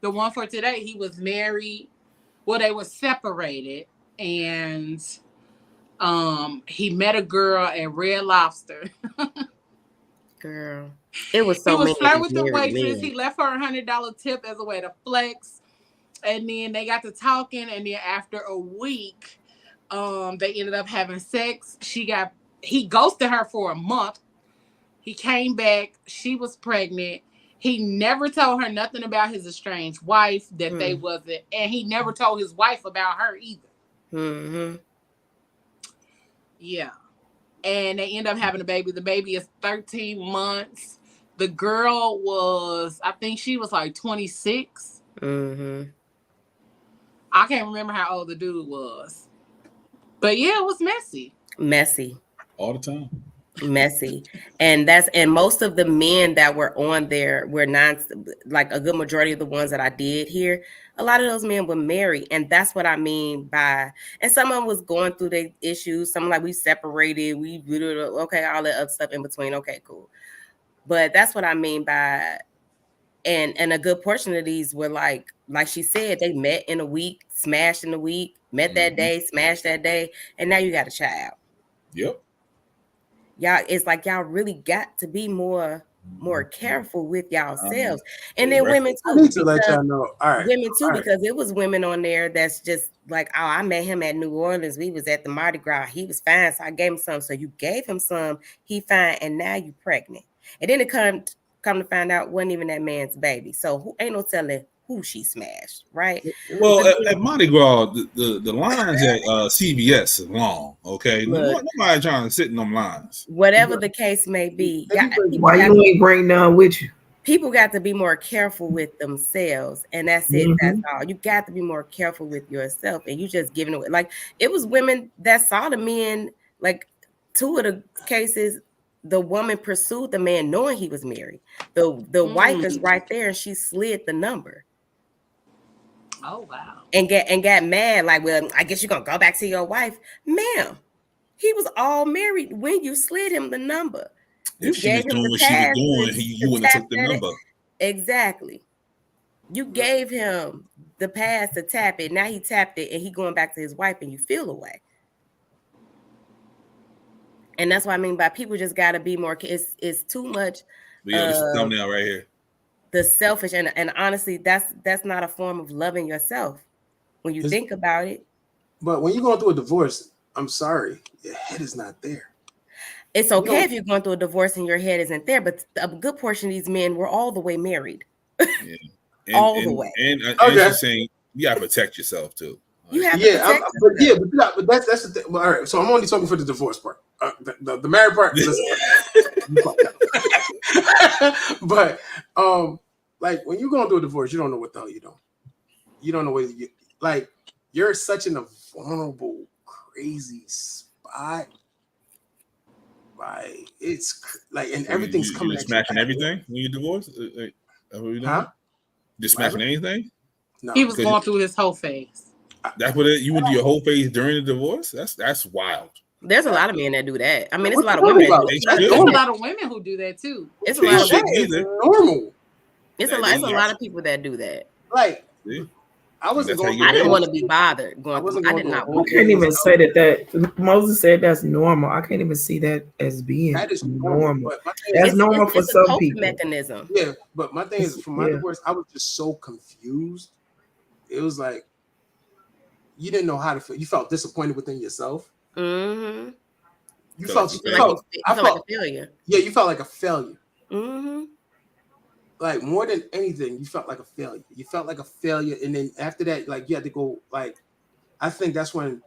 the one for today. He was married. Well, they were separated, and he met a girl at Red Lobster. Girl, it was so he was many flirting with the waitress. men. He left her $100 tip as a way to flex, and then they got to talking, and then after a week, they ended up having sex. He ghosted her for a month. He came back. She was pregnant. He never told her nothing about his estranged wife, that they wasn't, and he never told his wife about her either. Yeah. And they end up having a baby. The baby is 13 months. The girl was, I think she was like 26. I can't remember how old the dude was. But yeah, it was messy. All the time. Messy. And most of the men that were on there were not, like a good majority of the ones that I did hear, a lot of those men were married. And that's what I mean by, and some of them was going through their issues. Some like we separated, okay, all that other stuff in between. Okay, cool. But that's what I mean by, and a good portion of these were like she said, they met in a week, smashed in a week, met that day, smashed that day, and now you got a child. Yep. Y'all, it's like y'all really got to be more careful with y'allselves. And then women too. I need to let y'all know. All right. Women too, because it was women on there that's just like, oh, I met him at New Orleans. We was at the Mardi Gras. He was fine, so I gave him some. So you gave him some, he fine, and now you pregnant. And then it come to find out wasn't even that man's baby. So who ain't no telling who she smashed, right? Well, at Mardi Gras, the lines at CVS is long. Okay, nobody trying to sit in them lines. Whatever the case may be, why you ain't bring none with you? People got to be more careful with themselves, and that's it. That's all. You got to be more careful with yourself, and you just giving away. Like, it was women that saw the men. Like, 2 of the cases, the woman pursued the man knowing he was married. The wife is right there, and she slid the number. Oh wow! And got mad. Like, well, I guess you're gonna go back to your wife, ma'am. He was all married when you slid him the number. If she was doing what she was doing, you wouldn't have took the number. Exactly. You gave him the pass to tap it. Now he tapped it, and he going back to his wife, and you feel away. And that's what I mean by people just got to be more. It's too much. Yo, this is thumbnail right here. The selfish and honestly, that's not a form of loving yourself when you think about it. But when you're going through a divorce, I'm sorry, your head is not there. It's okay if you're going through a divorce and your head isn't there, but a good portion of these men were all the way married. Yeah. All the way. And she's saying you gotta protect yourself too. You have to protect yourself. But that's the thing. Well, all right, so I'm only talking for the divorce part. The married part. But like when you're going through a divorce, you don't know what the hell you're doing. You don't know whether you like. You're such in a vulnerable, crazy spot. Like it's like, and everything's coming. You're smashing everything when you divorce. Huh? Just smashing anything? No, he was going through his whole phase. That's what you would do your whole phase during the divorce. That's wild. There's a lot of men that do that. I mean, it's a lot of women. There's a lot of women who do that too. It's a lot of women. Normal. It's a lot of people that do that. Like. I didn't want to be bothered. I did not. I can't even say that Moses said that's normal. I can't even see that as being that is normal. That's normal for some people. Mechanism. Yeah, but my thing is, from my divorce, I was just so confused. It was like you didn't know how to feel. You felt disappointed within yourself. Mm-hmm. You felt like a failure. Yeah, you felt like a failure. Mm-hmm. Like more than anything, you felt like a failure. You felt like a failure, and then after that, like you had to go. Like, I think that's when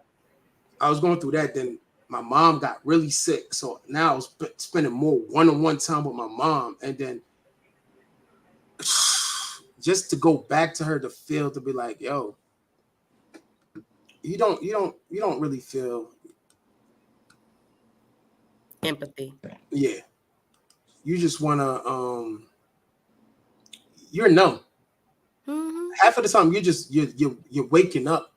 I was going through that. Then my mom got really sick, so now I was spending more one-on-one time with my mom, and then just to go back to her to feel to be like, yo, you don't really feel empathy. Yeah, you just wanna you're numb. Mm-hmm. Half of the time, you're waking up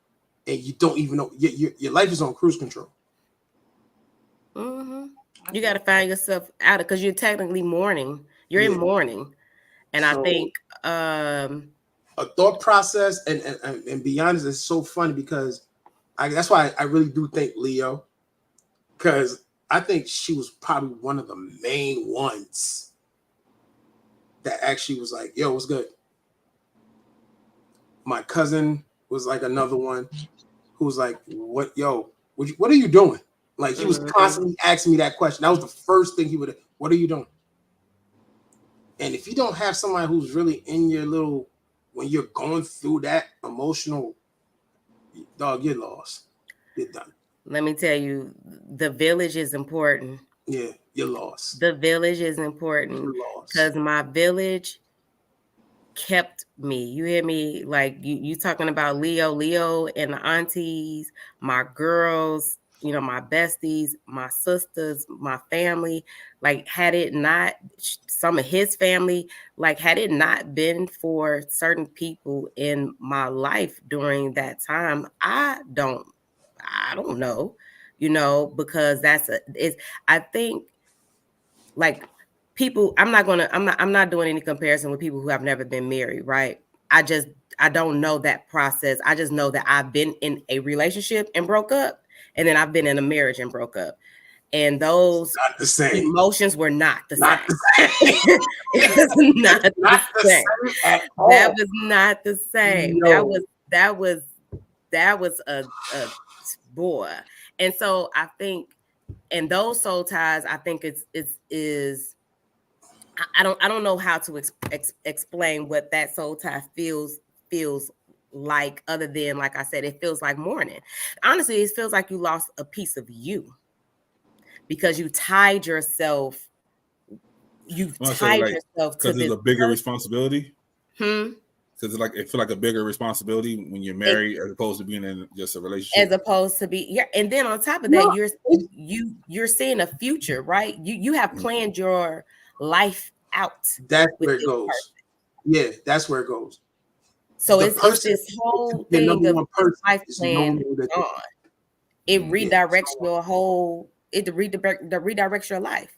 and you don't even know your life is on cruise control. Mm-hmm. You got to find yourself out because you're technically mourning. You're in mourning, and so, I think a thought process and be honest, it's so funny because that's why I really do think Leo, because I think she was probably one of the main ones that actually was like, yo, what's good? My cousin was like another one who was like, what are you doing? Like he was constantly asking me that question. That was the first thing he would, what are you doing? And if you don't have somebody who's really in your little, when you're going through that emotional, dog, you're lost. You're done. Let me tell you, the village is important. Yeah, you're lost. The village is important because my village kept me. You hear me? Like you talking about Leo and the aunties, my girls, my besties, my sisters, my family. Like had it not, some of his family, like had it not been for certain people in my life during that time, I don't know, because I think like people, I'm not doing any comparison with people who have never been married, right? I don't know that process. I just know that I've been in a relationship and broke up, and then I've been in a marriage and broke up. And those emotions were not the same. It was not the same. That was not the same. No. That was a boy. And so I think, and those soul ties, I think is I don't know how to explain what that soul tie feels like, other than, like I said, it feels like mourning. Honestly, it feels like you lost a piece of you because you tied yourself. Yourself to this a bigger responsibility. Because it feel like a bigger responsibility when you're married as opposed to being in just a relationship. As opposed to and then on top of that, you're seeing a future, right? You have planned your life out. That's where it goes. Person. Yeah, that's where it goes. So it's this whole thing of life plan on. It redirects your whole. It redirects your life.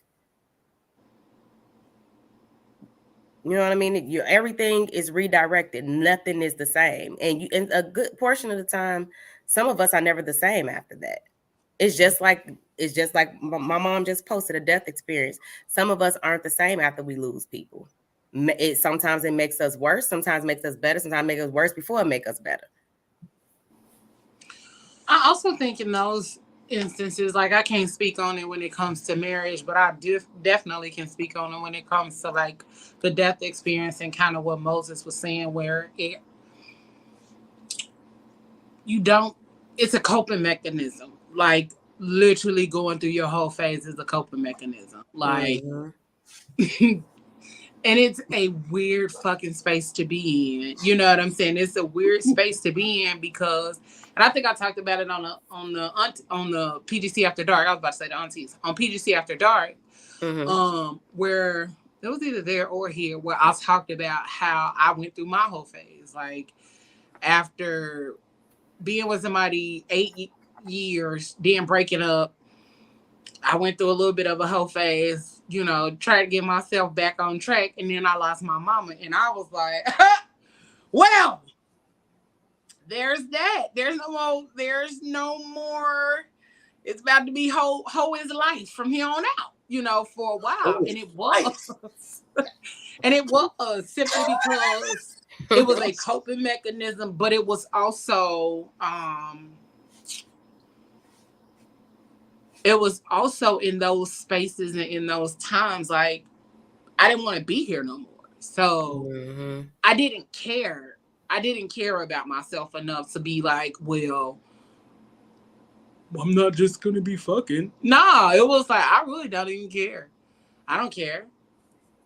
You know what I mean? Everything is redirected. Nothing is the same. And a good portion of the time, some of us are never the same after that. It's just like my mom just posted a death experience. Some of us aren't the same after we lose people. Sometimes it makes us worse, sometimes it makes us better, sometimes it makes us worse before it makes us better. I also think in those instances, like I can't speak on it when it comes to marriage, but I definitely can speak on it when it comes to like the death experience and kind of what Moses was saying, where it's a coping mechanism. Like literally going through your whole phase is a coping mechanism. Like, and it's a weird fucking space to be in. You know what I'm saying? It's a weird space to be in because, and I think I talked about it on the PGC After Dark. I was about to say the aunties on PGC After Dark, where it was either there or here, where I talked about how I went through my whole phase, like after being with somebody 8 years, then breaking up. I went through a little bit of a whole phase, you know, trying to get myself back on track. And then I lost my mama. And I was like, well, there's that. There's no more. It's about to be hoe is life from here on out, you know, for a while. And it was. And it was simply because it was a coping mechanism, but it was also in those spaces and in those times, like I didn't want to be here no more. So I didn't care. I didn't care about myself enough to be like, well, I'm not just going to be fucking. Nah, it was like, I really don't even care. I don't care.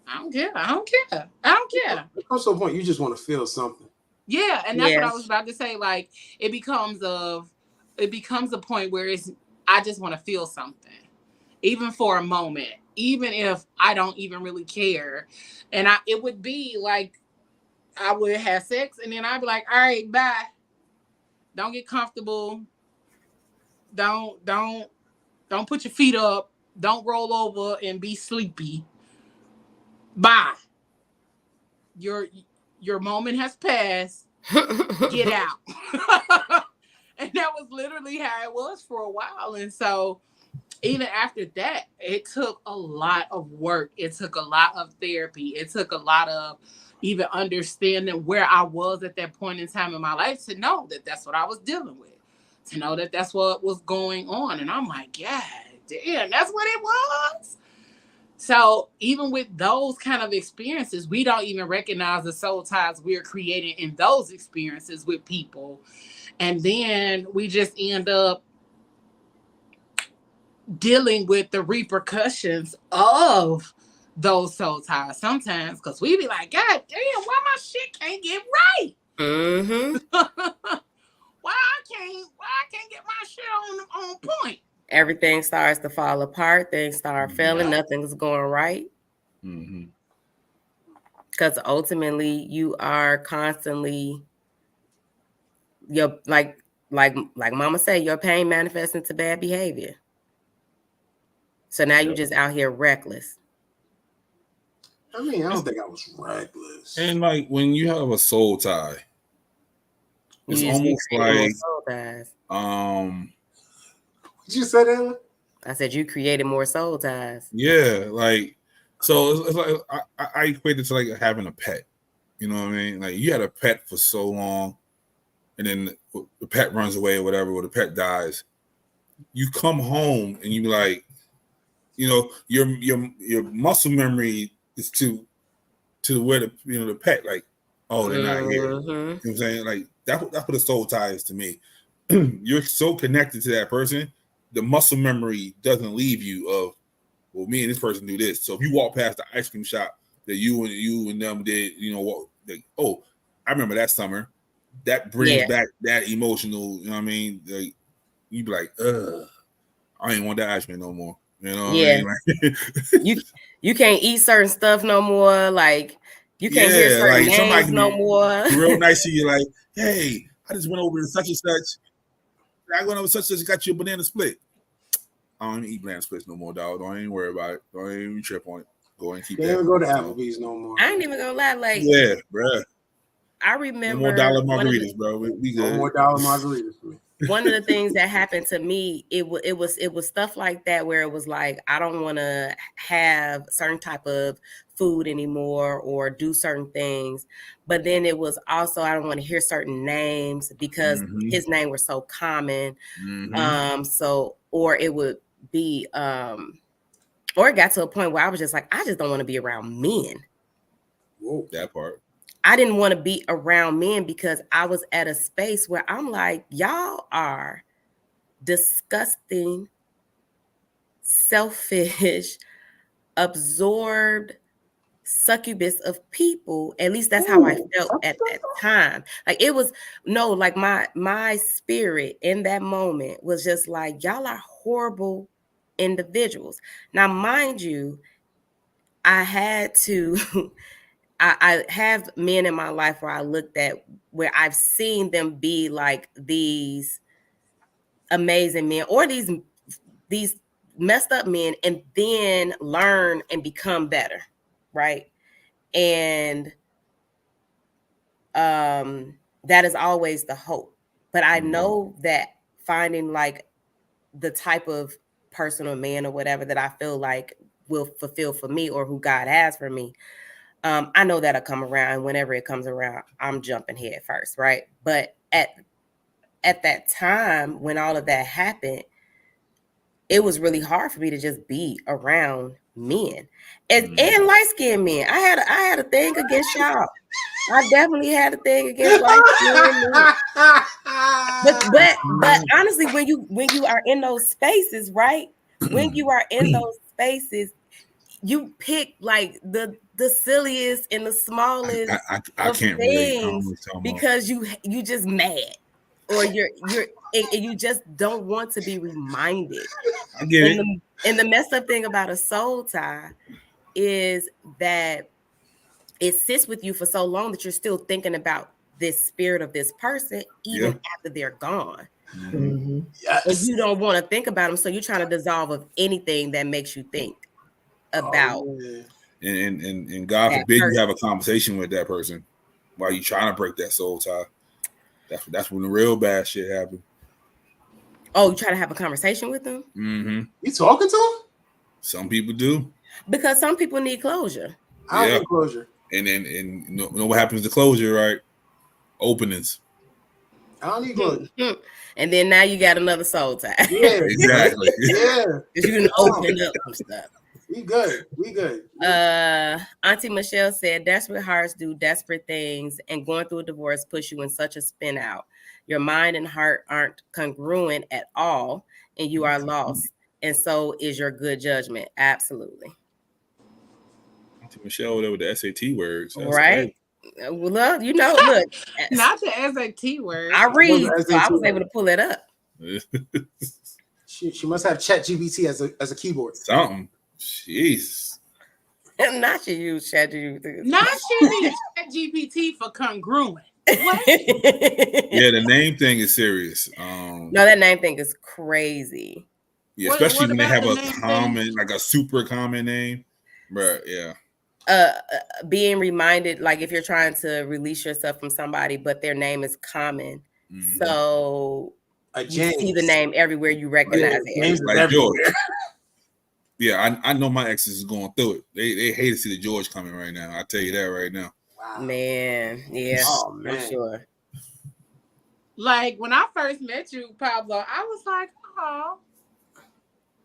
I don't care. I don't care. I don't care. It comes to a point you just want to feel something. Yeah, and that's what I was about to say. Like, it becomes a point where I just want to feel something, even for a moment, even if I don't even really care. And it would be like I would have sex, and then I'd be like, all right, bye. Don't get comfortable. Don't put your feet up. Don't roll over and be sleepy. Bye. Your moment has passed. Get out. And that was literally how it was for a while. And so even after that, it took a lot of work. It took a lot of therapy. It took a lot of even understanding where I was at that point in time in my life to know that that's what I was dealing with, to know that that's what was going on. And I'm like, yeah, damn, that's what it was. So even with those kind of experiences, we don't even recognize the soul ties we're creating in those experiences with people. And then we just end up dealing with the repercussions of those soul ties sometimes, because we be like, God damn, why my shit can't get right? Why I can't get my shit on point? Everything starts to fall apart. Things start failing. Nothing's going right. Because ultimately, you are constantly like Mama said, your pain manifests into bad behavior. So now you're just out here reckless. I mean, I don't think I was reckless. And like when you have a soul tie, it's almost like soul ties. Did you say that? I said you created more soul ties. Yeah, like so it's like I equate it to like having a pet. You know what I mean? Like you had a pet for so long, and then the pet runs away or whatever, or the pet dies. You come home and you be like, you know, your muscle memory is to where the pet, like, oh, they're not here. You know what I'm saying? Like that's what a soul tie is to me. You're so connected to that person, the muscle memory doesn't leave you of, well, me and this person do this. So if you walk past the ice cream shop that you and them did, you know, oh, I remember that summer. That brings back that emotional, you know what I mean? Like, you be like, I ain't want that ice cream no more. You know what I mean? Like, you can't eat certain stuff no more. Like, you can't hear certain names no more. Real nice to you, like, hey, I just went over to such and such. I went over such and such, got you a banana split. I don't even eat banana splits no more, dog. Don't even worry about it. Don't even trip on it. Go and keep that. Can't even go to Applebee's no more. I ain't even gonna lie, like, yeah, bro. I remember no more dollar margaritas, bro. We good. No more dollar margaritas for me. one of the things that happened to me, it was stuff like that where it was like, I don't want to have certain type of food anymore or do certain things. But then it was also, I don't want to hear certain names because his name was so common. So, or it would be, or it got to a point where I was just like, I just don't want to be around men. Whoa, that part. I didn't want to be around men because I was at a space where I'm like, y'all are disgusting, selfish, absorbed succubus of people. At least that's how I felt at that time. Like it was like my spirit in that moment was just like, y'all are horrible individuals. Now, mind you, I had to I have men in my life where I looked at where I've seen them be like these amazing men or these messed up men and then learn and become better, right? And that is always the hope. But I know that finding like the type of person or man or whatever that I feel like will fulfill for me or who God has for me, I know that'll come around. And whenever it comes around, I'm jumping head first, right? But at that time when all of that happened, it was really hard for me to just be around men and light-skinned men. I had a thing against y'all. I definitely had a thing against light-skinned men. But honestly, when you are in those spaces, right? When you are in those spaces, you pick like the silliest and the smallest I of can't things relate because you just mad or you're and you just don't want to be reminded. I get it. And the messed up thing about a soul tie is that it sits with you for so long that you're still thinking about this spirit of this person even after they're gone. Yes. And you don't want to think about them, so you're trying to dissolve of anything that makes you think about. And God forbid you have a conversation with that person while you're trying to break that soul tie. That's when the real bad shit happens. Oh, you try to have a conversation with them? You talking to them? Some people do. Because some people need closure. I don't need closure. And you know what happens to closure, right? Openings. I don't need closure. And then now you got another soul tie. Yeah, exactly. Yeah. Because you can open up some stuff. We good. Auntie Michelle said, desperate hearts do desperate things, and going through a divorce puts you in such a spin out. Your mind and heart aren't congruent at all, and you are lost. And so is your good judgment. Absolutely. Auntie Michelle over the SAT words. That's right. Crazy. Well, look, not the SAT word. I read, so I was able to pull it up. She must have ChatGPT as a keyboard. Something. Jeez. Not she use ChatGPT. Not she needs ChatGPT for congruent. What? Yeah, the name thing is serious. No, that name thing is crazy. Yeah, especially when they have a common, like a super common name. But yeah. Being reminded, like if you're trying to release yourself from somebody, but their name is common. So you see the name everywhere, you recognize it. Like George. Yeah, I know my exes is going through it. They hate to see the George coming right now. I tell you that right now. Wow. Man, yeah. Oh, man. I'm sure. Like when I first met you, Pablo, I was like, oh,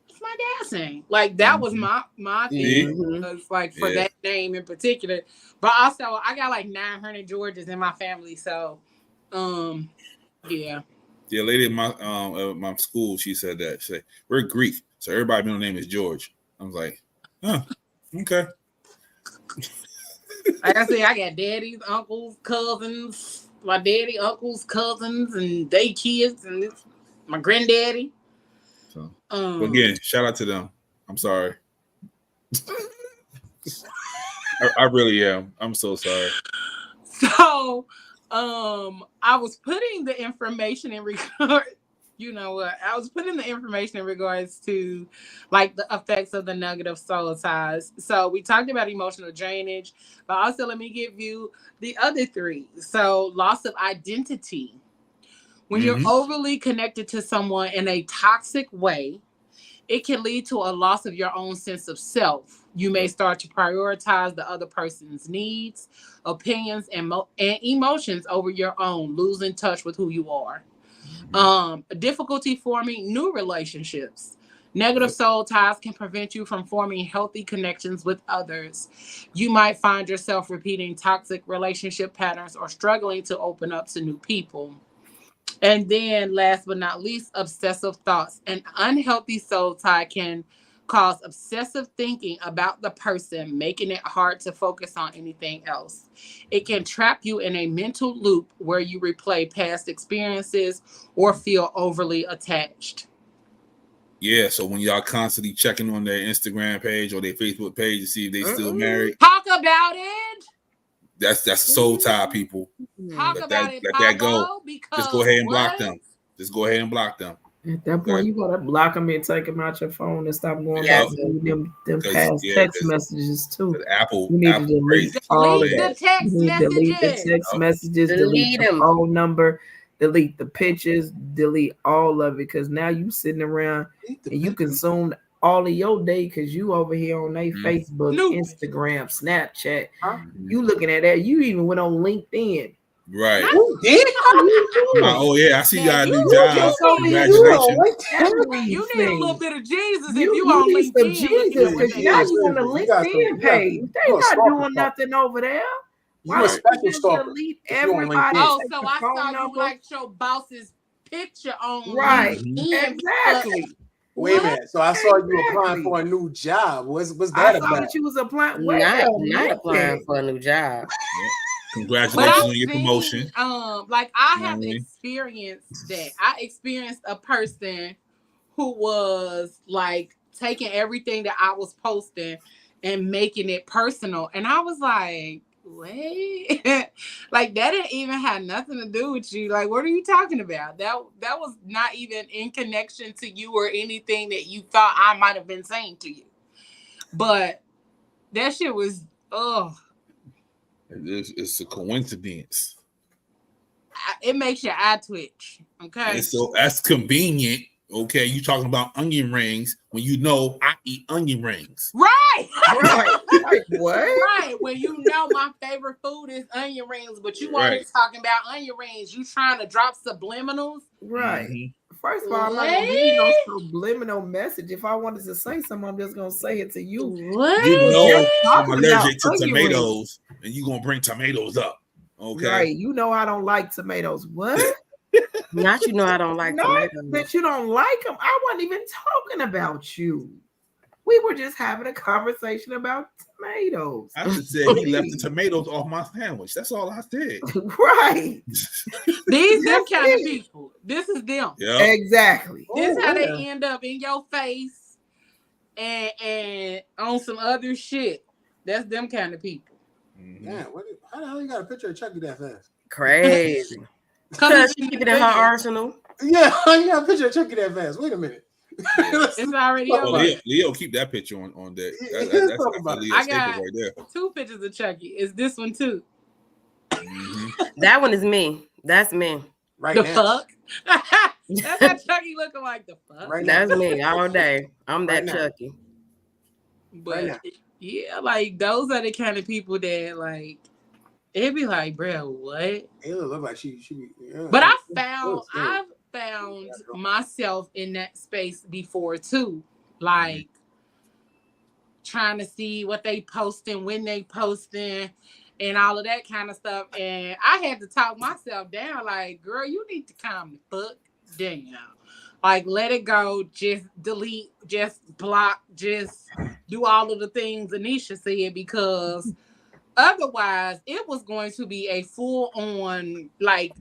it's my dad's name. Like that was my thing. It's like for that name in particular. But also I got like 900 Georges in my family. So yeah. The lady in my school, she said that. She said, we're Greek. So everybody middle name is George. I was like, oh, okay. Like I said, I got daddies, uncles, cousins, my daddy, uncles, cousins, and they kids, and this, my granddaddy. So again, shout out to them. I'm sorry. I really am. I'm so sorry. So I was putting the information in regard. You know what? I was putting the information in regards to like the effects of the negative soul ties. So we talked about emotional drainage, but also let me give you the other three. So loss of identity, When you're overly connected to someone in a toxic way, it can lead to a loss of your own sense of self. You may start to prioritize the other person's needs, opinions, and emotions over your own, losing touch with who you are. Difficulty forming new relationships. Negative soul ties can prevent you from forming healthy connections with others. You might find yourself repeating toxic relationship patterns or struggling to open up to new people. And then, last but not least, obsessive thoughts. An unhealthy soul tie can cause obsessive thinking about the person, making it hard to focus on anything else. It can trap you in a mental loop where you replay past experiences or feel overly attached. Yeah, so when y'all constantly checking on their Instagram page or their Facebook page to see if they still married, talk about it. That's a soul tie, people. Talk let about that, it, let Pablo, that go. Just go ahead and block them. Just go ahead and block them. At that point, you gotta block them and take them out your phone and stop going back to them past text messages too. Apple, you need to delete all of that. You need to delete the text messages, delete the phone number, delete the pictures, delete all of it. Because now you sitting around and you consume all of your day because you over here on their Facebook, Instagram, Snapchat. You looking at that? You even went on LinkedIn. Right. Who did? Oh yeah, I see y'all new job. Congratulations. You need a little bit of Jesus if you on need some LinkedIn. Jesus because now you on the LinkedIn page. They not doing nothing over there. You a special stalker. Delete everybody. Oh, so I saw you liked your boss's picture on LinkedIn. Exactly. Wait a minute. So I saw you applying for a new job. What's that about? I saw that you was applying. Not applying for a new job. Congratulations on your promotion. Like I have experienced that. I experienced a person who was like taking everything that I was posting and making it personal. And I was like, wait, like that didn't even have nothing to do with you. Like, what are you talking about? That was not even in connection to you or anything that you thought I might have been saying to you. But that shit was, It's a coincidence. It makes your eye twitch. Okay. And so that's convenient. Okay. You talking about onion rings when you know I eat onion rings. Right. Like what? Right. When you know my favorite food is onion rings, but you always talking about onion rings. You trying to drop subliminals. Right. First of all, I'm not gonna give you no subliminal message. If I wanted to say something, I'm just gonna say it to you. What? You know I'm allergic to tomatoes, and you gonna bring tomatoes up. Okay. Right. You know I don't like tomatoes. What? Not you know I don't like tomatoes. That you don't like them. I wasn't even talking about you. We were just having a conversation about tomatoes. I just said he left the tomatoes off my sandwich. That's all I said. Right. These them kind of people. This is them. Yep. Exactly. This is how they end up in your face and on some other shit. That's them kind of people. Yeah, how the hell you got a picture of Chucky that fast? Crazy. Because she keep it in her arsenal. Yeah, you got a picture of Chucky that fast. Wait a minute. It's already over. Leo, keep that picture on that. That's I got right there. 2 pictures of Chucky. Is this one too? That one is me. That's me. Right the now. Fuck? That's how Chucky looking like. The fuck? Right That's me all day. I'm that Chucky. But yeah, like those are the kind of people that like it'd be like, bro, what? It look like she But I've found myself in that space before too. Like trying to see what they posting, when they posting, and all of that kind of stuff. And I had to talk myself down, like, girl, you need to calm the fuck down. Like, let it go. Just delete, just block, just do all of the things Anisha said, because otherwise it was going to be a full-on, like,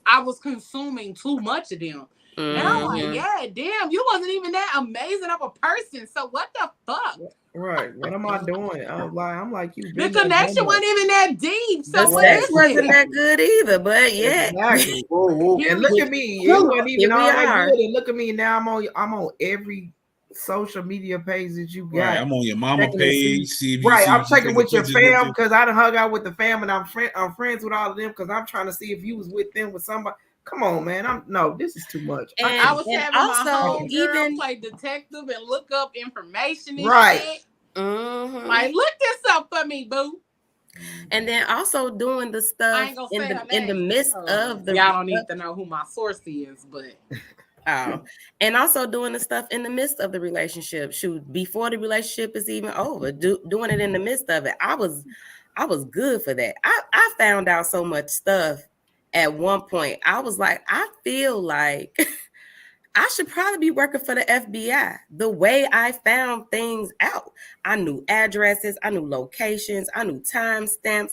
I was consuming too much of them. Now I'm like, yeah, damn, you wasn't even that amazing of a person. So what the fuck? Right. What am I doing? I'm like you. The connection wasn't even that deep. So the sex wasn't that good either, but yeah. Exactly. And look at me. It wasn't even all that good. And look at me now. I'm on every social media page that you got. Right, I'm on your mama page. Right, I'm checking with your fam because I done hung out with the fam and I'm friends with all of them because I'm trying to see if you was with them with somebody. Come on, man. This is too much. I was having also, my home girl even play detective and look up information and right. shit. Mm-hmm. Like, look this up for me, boo. And then also doing the stuff in the midst of the y'all don't need to know who my source is, but and also doing the stuff in the midst of the relationship. Shoot, before the relationship is even over, doing it in the midst of it. I was good for that. I found out so much stuff at one point. I was like, I feel like I should probably be working for the FBI. The way I found things out, I knew addresses, I knew locations, I knew timestamps,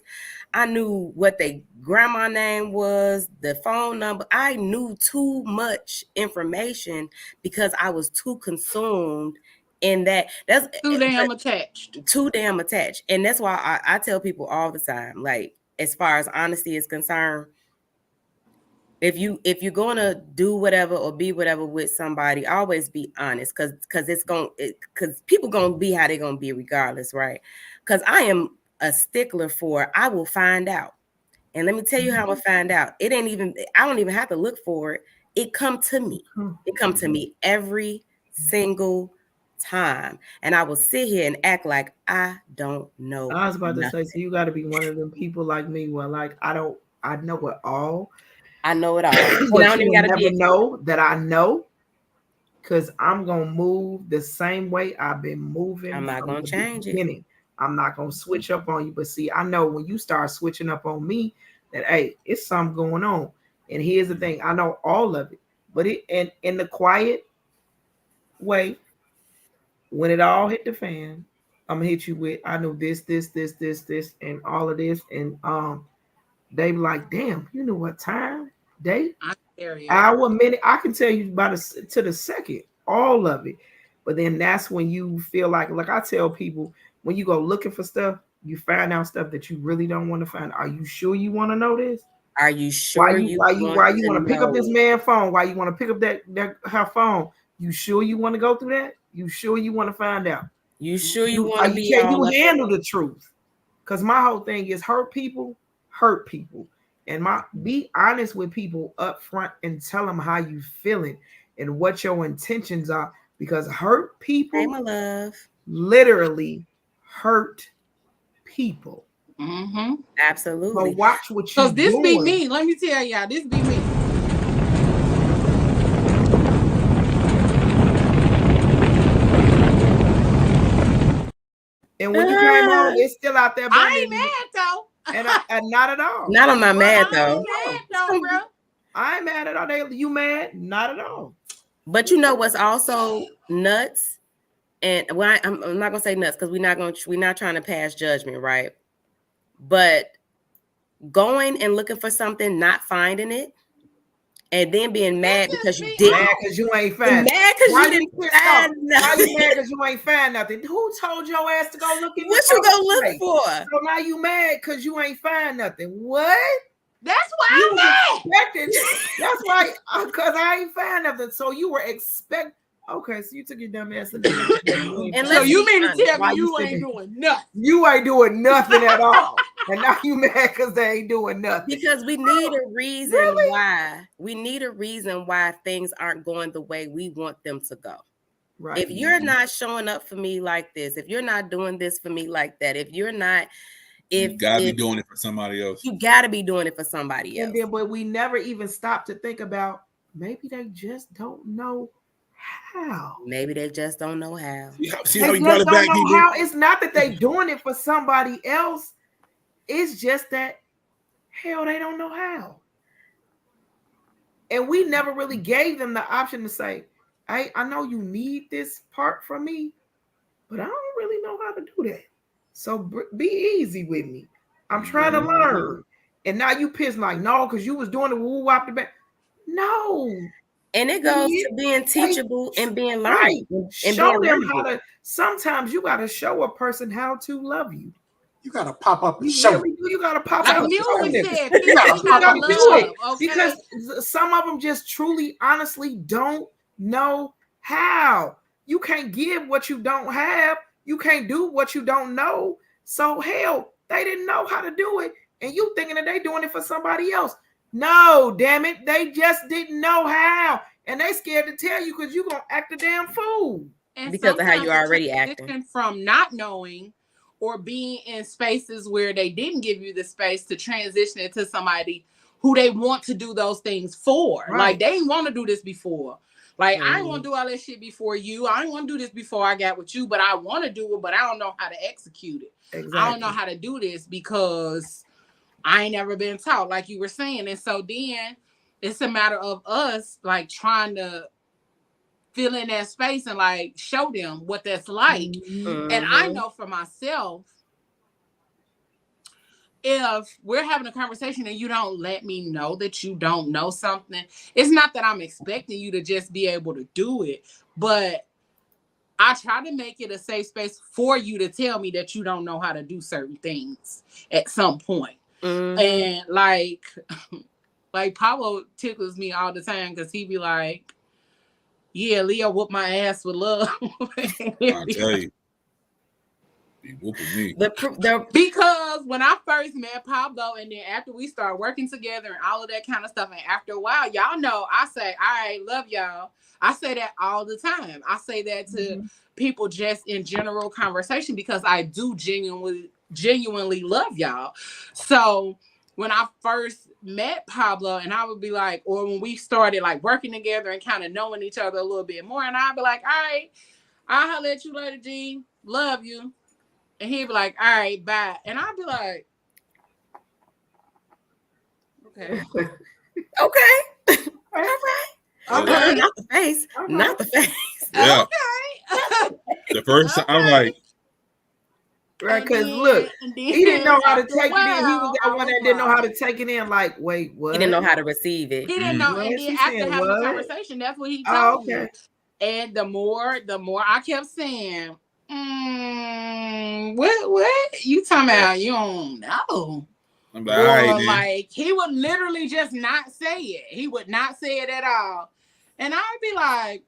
I knew what their grandma name was, the phone number. I knew too much information because I was too consumed in that. That's too damn attached. Too damn attached. And that's why I tell people all the time, like, as far as honesty is concerned, if you're gonna do whatever or be whatever with somebody, always be honest, because people gonna be how they're gonna be regardless, right? Because I am a stickler for I will find out, and let me tell you how I'm gonna find out. I don't even have to look for it. It come to me. It come to me every single time, and I will sit here and act like I don't know. I was about to say, so you got to be one of them people like me, where like I know it all. I know it all. But I don't even never know that I know, because I'm gonna move the same way I've been moving. I'm not gonna change it. I'm not gonna switch up on you. But see, I know when you start switching up on me, that hey, it's something going on. And here's the thing: I know all of it, but in the quiet way, when it all hit the fan, I'm gonna hit you with I know this, and all of this, and they be like, damn, you know what time, day, hour, minute. I can tell you about to the second, all of it. But then that's when you feel like I tell people, when you go looking for stuff, you find out stuff that you really don't want to find. Are you sure you want to know this? Are you sure why you want to pick up this man's phone? Why you want to pick up that her phone? You sure you want to go through that? You sure you want to find out? You sure you want to be? Can you handle the truth? Because my whole thing is hurt people, and be honest with people up front and tell them how you feeling and what your intentions are. Because hurt people, my love, literally hurt people. Mm-hmm. Absolutely. But watch what you. Because this be me. Let me tell y'all, this be me. And when you came home, it's still out there. I ain't mad though. And not at all. Not on my mad though. Bro. I ain't mad at all. You mad? Not at all. But you know what's also nuts? And I'm not gonna say nuts because we're not trying to pass judgment, right? But going and looking for something, not finding it, and then being mad because you didn't. Mad because you ain't find. Mad because you didn't find nothing. Why you mad because you ain't find nothing? Who told your ass to go look at what you gonna look for? So now you mad because you ain't find nothing. What? That's why I'm mad. That's why, because I ain't find nothing. So you were expect. Okay, so you took your dumb ass and so you mean to tell me you ain't doing nothing? You ain't doing nothing at all. And now you mad because they ain't doing nothing. Because we need a reason why. We need a reason why things aren't going the way we want them to go. Right. If you're not showing up for me like this, if you're not doing this for me like that, if you're not, you gotta be doing it for somebody else. You gotta be doing it for somebody else. And then, but we never even stop to think about maybe they just don't know how. Maybe they just don't know how. See how he brought it back? How. It's not that they doing it for somebody else. It's just that, hell, they don't know how. And we never really gave them the option to say, I know you need this part from me, but I don't really know how to do that. So be easy with me. I'm trying to learn. And now you pissed like, no, because you was doing the woo wop the back. No. And it goes to being teachable and being learned. Right. And show them how to. Sometimes you got to show a person how to love you. You got to pop up and show them. You got to pop up and show them. You got to pop up and show it. Okay. Because some of them just truly, honestly don't know how. You can't give what you don't have. You can't do what you don't know. So hell, they didn't know how to do it. And you thinking that they doing it for somebody else. No, damn it. They just didn't know how. And they scared to tell you because you're going to act a damn fool. And because of how you already acting. From not knowing or being in spaces where they didn't give you the space to transition into somebody who they want to do those things for. Right. Like, they didn't want to do this before. Like, I didn't want to do all that shit before you. I didn't want to do this before I got with you, but I want to do it, but I don't know how to execute it. Exactly. I don't know how to do this because I ain't never been taught, like you were saying. And so then it's a matter of us, like, trying to fill in that space and, like, show them what that's like. Mm-hmm. And I know for myself, if we're having a conversation and you don't let me know that you don't know something, it's not that I'm expecting you to just be able to do it, but I try to make it a safe space for you to tell me that you don't know how to do certain things at some point. Mm-hmm. And like Pablo tickles me all the time because he be like, yeah, Leo whooped my ass with love. I'll tell you. Be whooping me. Because when I first met Pablo, and then after we started working together and all of that kind of stuff, and after a while, y'all know, I say, I love y'all. I say that all the time. I say that to people just in general conversation because I do genuinely love y'all. So when I first met Pablo, and I would be like, or when we started like working together and kind of knowing each other a little bit more, and I'd be like, all right, I'll holler at you later, G. Love you. And he'd be like, all right, bye. And I'd be like, okay. Okay. All right. Okay. Not the face. Okay. Not the face. Yeah. Okay. The first time, I'm like, right, because look, he didn't know how to take it in. He was that one that didn't know how to take it in. Like, wait, what? He didn't know how to receive it. He didn't know. And then after having a conversation, that's what he told me. And the more I kept saying, what you talking about? You don't know. I'm like, all right, like, he would literally just not say it. He would not say it at all. And I'd be like,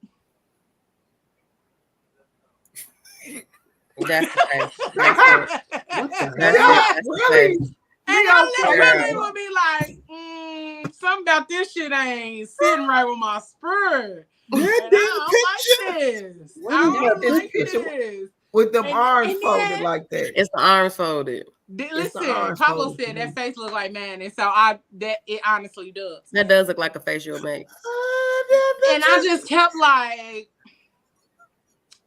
that's really. And I literally would be like, something about this shit ain't sitting right with my spirit. I don't like this. With them arms folded like that. It's the arms folded. Listen, Pablo said that face look like man, and so it honestly does. That does look like a face you'll make. And I just kept like,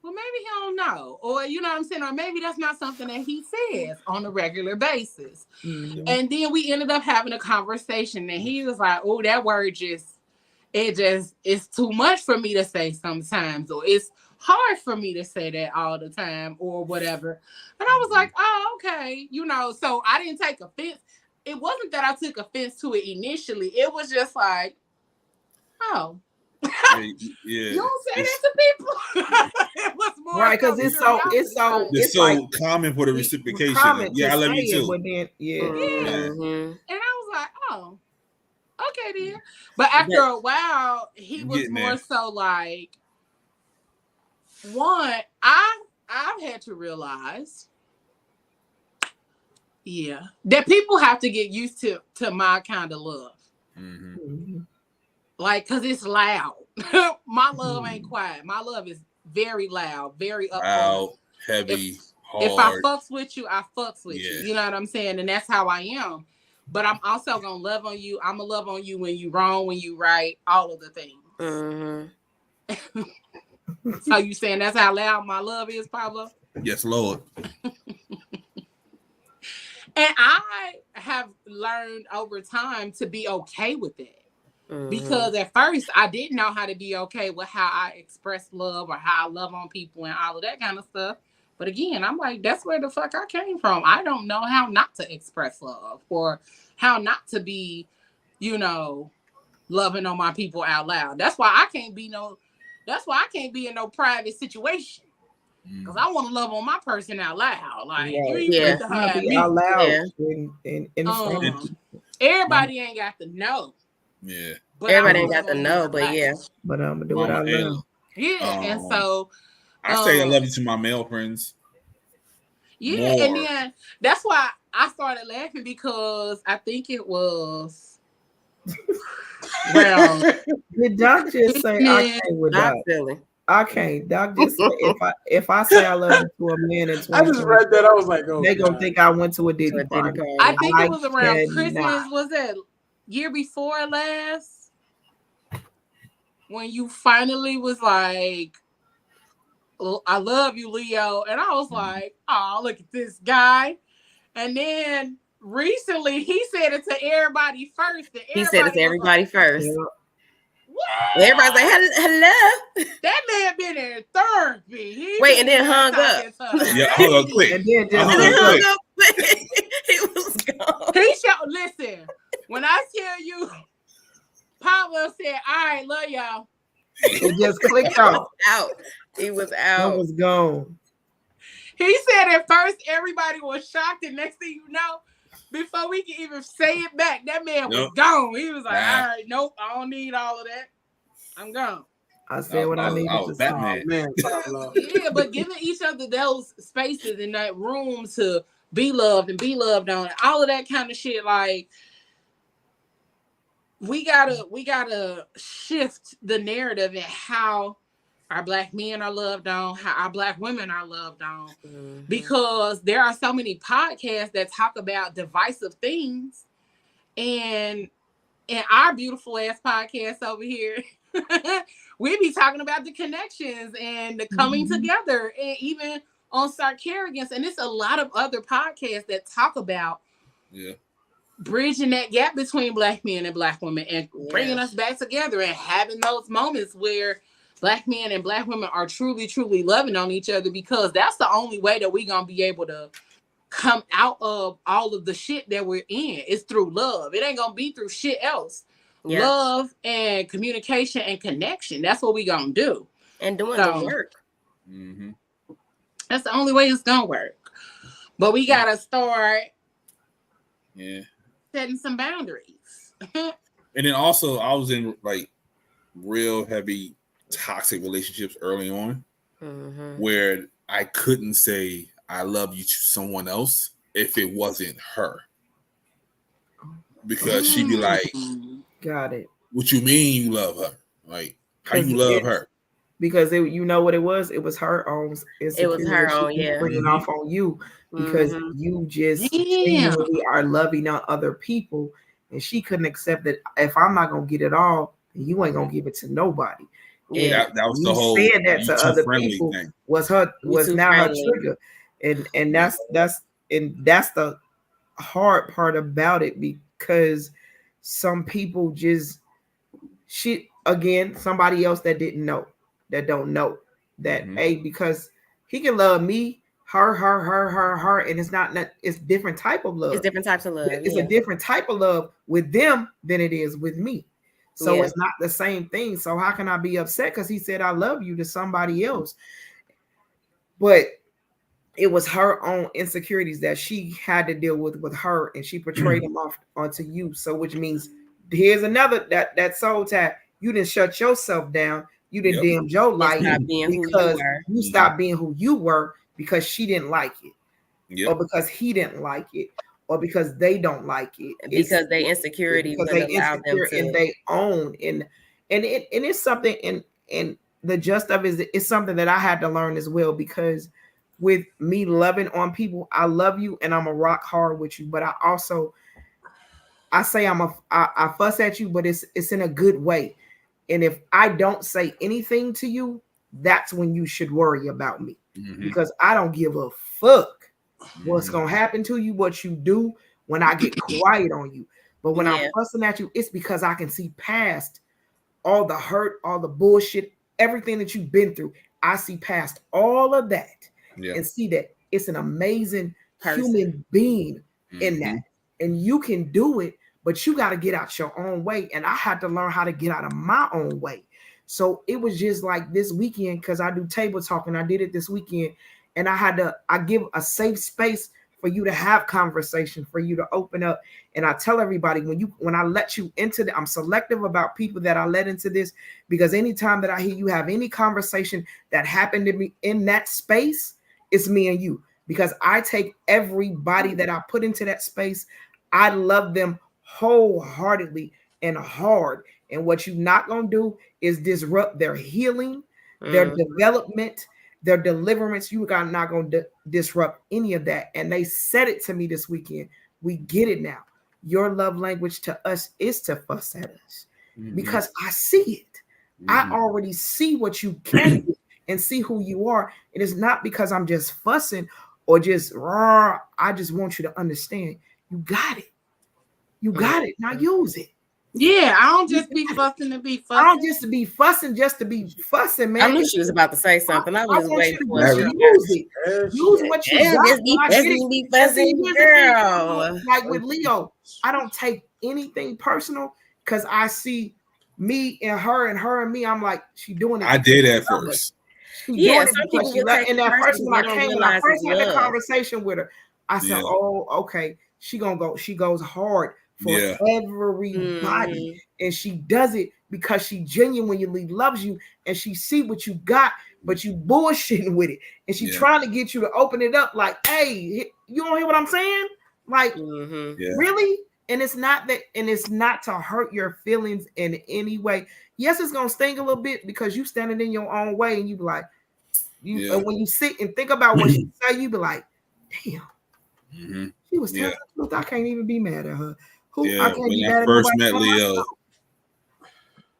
well, maybe he don't know, or you know what I'm saying, or maybe that's not something that he says on a regular basis. Mm-hmm. And then we ended up having a conversation, and he was like, "Oh, that word it's too much for me to say sometimes, or it's hard for me to say that all the time, or whatever." And I was like, "Oh, okay," you know. So I didn't take offense. It wasn't that I took offense to it initially. It was just like, oh. Yeah. You don't say that to people. It was more right, because it's so common for the reciprocation. Yeah, I love you too. And I was like, oh, okay then. But after a while, he was more so like, one, I've had to realize, that people have to get used to my kind of love. Mm-hmm. Like, cause it's loud. My love ain't quiet. My love is very loud, very up. Loud, heavy, hard. If I fucks with you, I fucks with you. You know what I'm saying? And that's how I am. But I'm also gonna love on you. I'm gonna love on you when you wrong, when you right, all of the things. Mm-hmm. So you saying that's how loud my love is, Pablo? Yes, Lord. And I have learned over time to be okay with it. Mm-hmm. Because at first I didn't know how to be okay with how I express love or how I love on people and all of that kind of stuff. But again, I'm like, that's where the fuck I came from. I don't know how not to express love or how not to be, loving on my people out loud. That's why I can't be in no private situation. Because I want to love on my person out loud. Like, you ain't to have me out loud in front. Everybody ain't got to know. Yeah. But everybody ain't got to know, but But I'm gonna do what I love. Yeah, and so I say I love you to my male friends. Yeah, more. And then that's why I started laughing because I think it was Well, Did Doc just say I can't with Not Doc? feeling. I can't. Doc just said if I say I love you to a man in I just read 2020, that. I was like, oh, they gonna God. think I went to a To Diddy a Diddy party. I party. think it I was around cannot. Christmas. Was that year before last? When you finally was like, I love you, Leo. And I was like, oh, look at this guy. And then recently he said it to everybody first. And He said it to everybody was like, everybody first. Yeah. And everybody's like, hello. that man been in therapy. He Wait, and been then hung up. talking to Yeah, hold on quick. And then I just And then hung hung hung up. up. He was gone. He showed, listen, when I tell you, Pablo said, all right, love y'all. It just clicked off. Out. He was I out. was gone. He said at first everybody was shocked, and next thing you know, before we can even say it back, that man was gone. He was like, all right, nope, I don't need all of that. I'm gone. I said what I needed to say. Oh, man, Pablo. Yeah, but giving each other those spaces and that room to be loved and be loved on, all of that kind of shit, like we gotta shift the narrative and how our Black men are loved on, how our Black women are loved on, because there are so many podcasts that talk about divisive things, and in our beautiful ass podcast over here, we be talking about the connections and the coming together, and even on Start Carrigans, and it's a lot of other podcasts that talk about bridging that gap between Black men and Black women and bringing us back together and having those moments where Black men and Black women are truly, truly loving on each other, because that's the only way that we gonna be able to come out of all of the shit that we're in. It's through love. It ain't gonna be through shit else. Love and communication and connection. That's what we gonna do. And doing the work. That's the only way it's gonna work. But we gotta start setting some boundaries. And then also I was in like real heavy toxic relationships early on, where I couldn't say I love you to someone else if it wasn't her, because she'd be like, got it. What you mean you love her? Like, how you love her? Because you know what it was? It was her own insecurity. It was her own, bringing off on you, because you just genuinely are loving on other people, and she couldn't accept that. If I'm not gonna get it all, you ain't gonna give it to nobody. Yeah, that was you the whole saying that to other people thing. was now her trigger, and that's the hard part about it, because some people just somebody else that don't know that because he can love me, her, and it's different type of love. It's different types of love. It's a different type of love with them than it is with me. So it's not the same thing. So how can I be upset because he said I love you to somebody else? But it was her own insecurities that she had to deal with her, and she portrayed them off onto you. So which means here's another that soul tap. You didn't shut yourself down. You didn't dim your light because you stopped being who you were because she didn't like it, or because he didn't like it, or because they don't like it, because they insecurity because they insecure and they own and it's something and the just of it is something that I had to learn as well, because with me loving on people, I love you and I'm a rock hard with you, but I say I fuss at you, but it's in a good way. And if I don't say anything to you, that's when you should worry about me, because I don't give a fuck what's gonna happen to you, what you do when I get quiet on you. But when I'm fussing at you, it's because I can see past all the hurt, all the bullshit, everything that you've been through. I see past all of that and see that it's an amazing human being in that. And you can do it, but you got to get out your own way. And I had to learn how to get out of my own way. So it was just like this weekend, because I do table talk and I did it this weekend. And I give a safe space for you to have conversation, for you to open up. And I tell everybody, when I let you into I'm selective about people that I let into this, because anytime that I hear you have any conversation that happened to me in that space, it's me and you, because I take everybody that I put into that space. I love them wholeheartedly and hard. And what you're not going to do is disrupt their healing, their development, their deliverance. You are not going to disrupt any of that. And they said it to me this weekend. We get it now. Your love language to us is to fuss at us because I see it. I already see what you can do and see who you are. It is not because I'm just fussing or just raw. I just want you to understand you got it. You got it. Now use it. Yeah, I don't just be fussing to be fussing. I don't just be fussing just to be fussing, man. I knew she was about to say something. I was waiting for her. Use it. Use what you got. Just be fussing, girl. Like with Leo, I don't take anything personal because I see me and her and me. I'm like, she doing it. I did at first. Yeah, some people will take and that first when I first had the love. Conversation with her, I said, "Oh, okay, she gonna go. She goes hard for everybody, and she does it because she genuinely loves you, and she see what you got, but you bullshitting with it, and she trying to get you to open it up. Like, hey, you don't hear what I'm saying? Like, really." And it's not that, and it's not to hurt your feelings in any way. Yes, it's gonna sting a little bit because you standing in your own way, and you be like, and when you sit and think about what she say, you be like, damn, she was telling the truth. I can't even be mad at her. I can't be mad at first met Leo,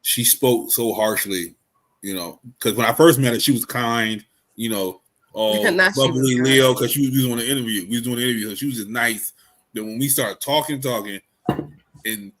she spoke so harshly, because when I first met her, she was kind, bubbly Leo, because she was on the interview. We was doing the interview, so she was just nice. But when we started talking, and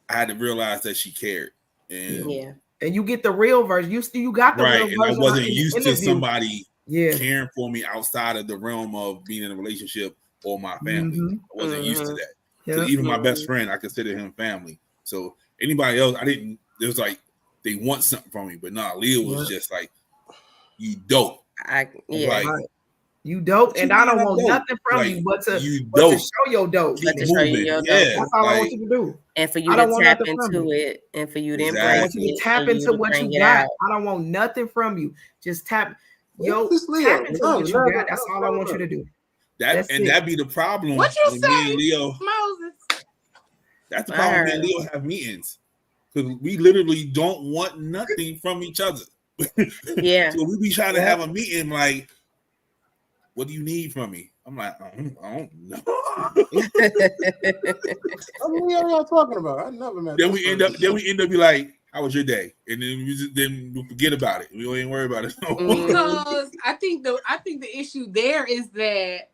I had to realize that she cared. And and you get the real version. You got the real version. And I wasn't used to somebody caring for me outside of the realm of being in a relationship or my family. I wasn't used to that. So even my best friend, I consider him family. So anybody else, it was like they want something from me, but Leo was just like, you dope. You dope, and I don't want nothing from you but to show your dope. That's all I want you to do. And for you to tap into it, and for you to embrace I want you to tap into what you got. I don't want nothing from you. Just tap into what you got. That's all I want you to do. That'd be the problem. What you say, me and Leo, Moses? That's the problem. Me and Leo have meetings because we literally don't want nothing from each other. So we be trying to have a meeting like, what do you need from me? I'm like, I don't know. What are y'all talking about? I never met. Then we end up be like, how was your day? And then we forget about it. We don't even worry about it. Because I think the issue there is that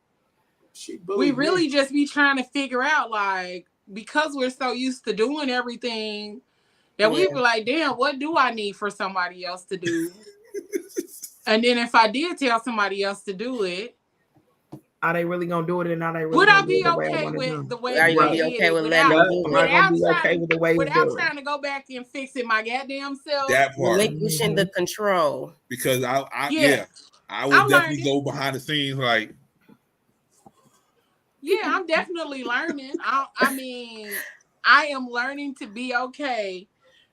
we really just be trying to figure out, like, because we're so used to doing everything that we be like, damn, what do I need for somebody else to do? And then if I did tell somebody else to do it, are they really gonna do it, and are they really? Would I be okay with the way? Are you gonna be okay with letting them do it? Without trying to go back and fix it my goddamn self. That part, relinquishing the control. Because I would definitely go behind the scenes, like. Yeah, I'm definitely learning. I mean, I am learning to be okay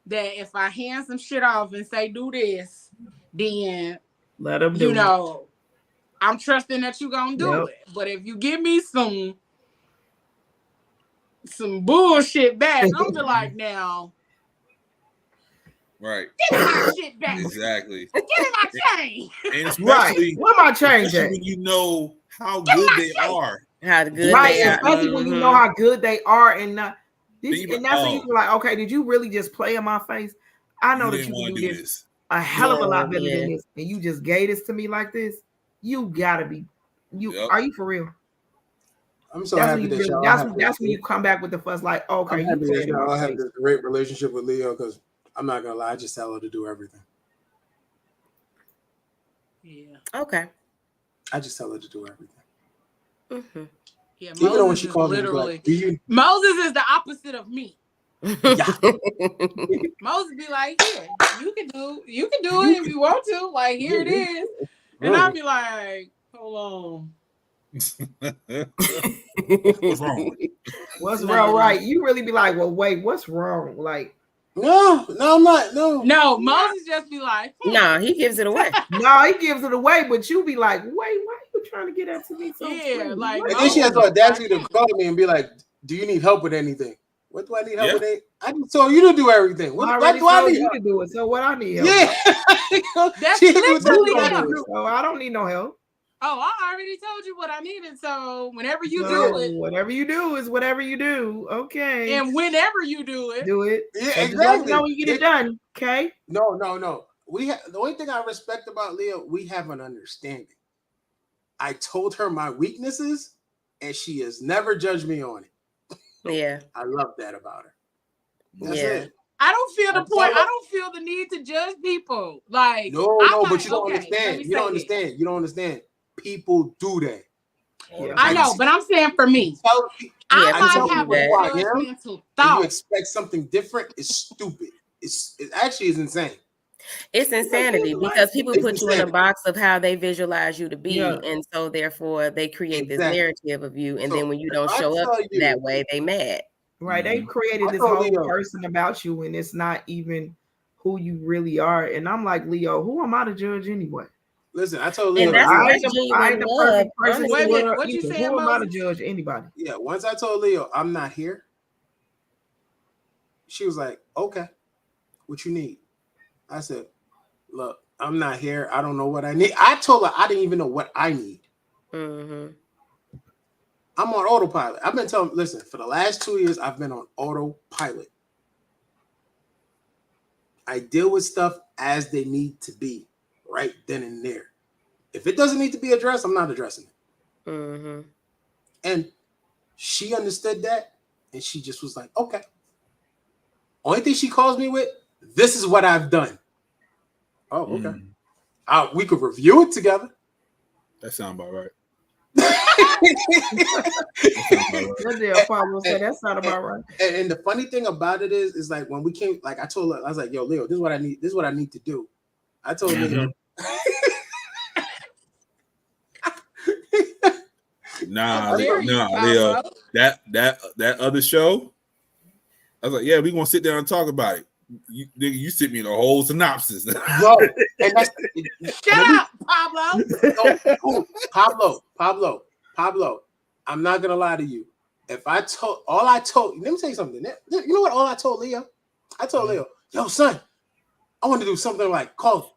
that if I hand some shit off and say do this, then let them do it. I'm trusting that you're gonna do it. But if you give me some bullshit back, I'm be like, now. Right. Give me my shit back. Exactly. Give me my change. And especially where my change at? When you know how good they are. How good they are. Especially when you know how good they are, and that's when you be like, okay, did you really just play in my face? I know that you can do this a hell of a lot better than this, and you just gave this to me like this. You gotta be. Are you for real? I'm so happy that y'all. That's when you come back with the fuss, like, okay, I'm happy that y'all have this great relationship with Leo, because I'm not gonna lie, I just tell her to do everything. Yeah. Okay. I just tell her to do everything. Yeah. Even though when she calls me, like, Moses is the opposite of me. Yeah. Moses be like, yeah, you can do it if you want to. Like, here it is. And I'll be like, hold on. What's wrong? What's wrong? Right. You really be like, well, wait, what's wrong? Like, no, I'm not. No, Moses just be like, no, he gives it away. No, he gives it away, but you be like, wait, why are you trying to get that to me? Yeah, like, and then she has the audacity to call me and be like, do you need help with anything? What do I need help with? I just told you to do everything. What do I need you to do it? So what I need help? Yeah, that's literally it. So I don't need no help. Oh, I already told you what I needed. So whenever you do it, whatever you do is whatever you do. Okay. And whenever you do it. Yeah, so exactly. Just let me know when you get it done. Okay. No. The only thing I respect about Leo, we have an understanding. I told her my weaknesses, and she has never judged me on it. Yeah. I love that about her. That's it. I don't feel the point. I don't feel the need to judge people. Like no, but you don't understand. You don't understand. People do that. Yeah. I know, but I'm saying for me, I might have a judgmental thought. You expect something different? It's stupid. It actually is insane. It's insanity because people put you in a box of how they visualize you to be, and so therefore they create this narrative of you, and then when you don't show up that way, they mad. Right? They created this whole person about you, and it's not even who you really are. And I'm like, Leo, who am I to judge anyway? Listen, I told Leo, and I ain't the perfect person. Wait a minute, what you saying? Who am I to judge anybody? Yeah, once I told Leo I'm not here, she was like, "Okay, what you need?" I said, "Look, I'm not here. I don't know what I need." I told her I didn't even know what I need. Mm-hmm. I'm on autopilot. I've been telling. Listen, for the last 2 years, I've been on autopilot. I deal with stuff as they need to be, right then and there. If it doesn't need to be addressed, I'm not addressing it. Mm-hmm. And she understood that, and she just was like, "Okay." Only thing she calls me with, "This is what I've done." Oh, okay. We could review it together. That sounds about right. That sounds about right. And the funny thing about it is like when we came, like I told her, I was like, "Yo, Leo, this is what I need. This is what I need to do." I told Leo. Nah, Leo. That other show. I was like, "Yeah, we gonna sit down and talk about it." You sent me the whole synopsis. Yo, and that's shut up, Pablo. Pablo. I'm not gonna lie to you. If I told let me tell you something. You know what? All I told Leo, Leo, "Yo, son, I want to do something like called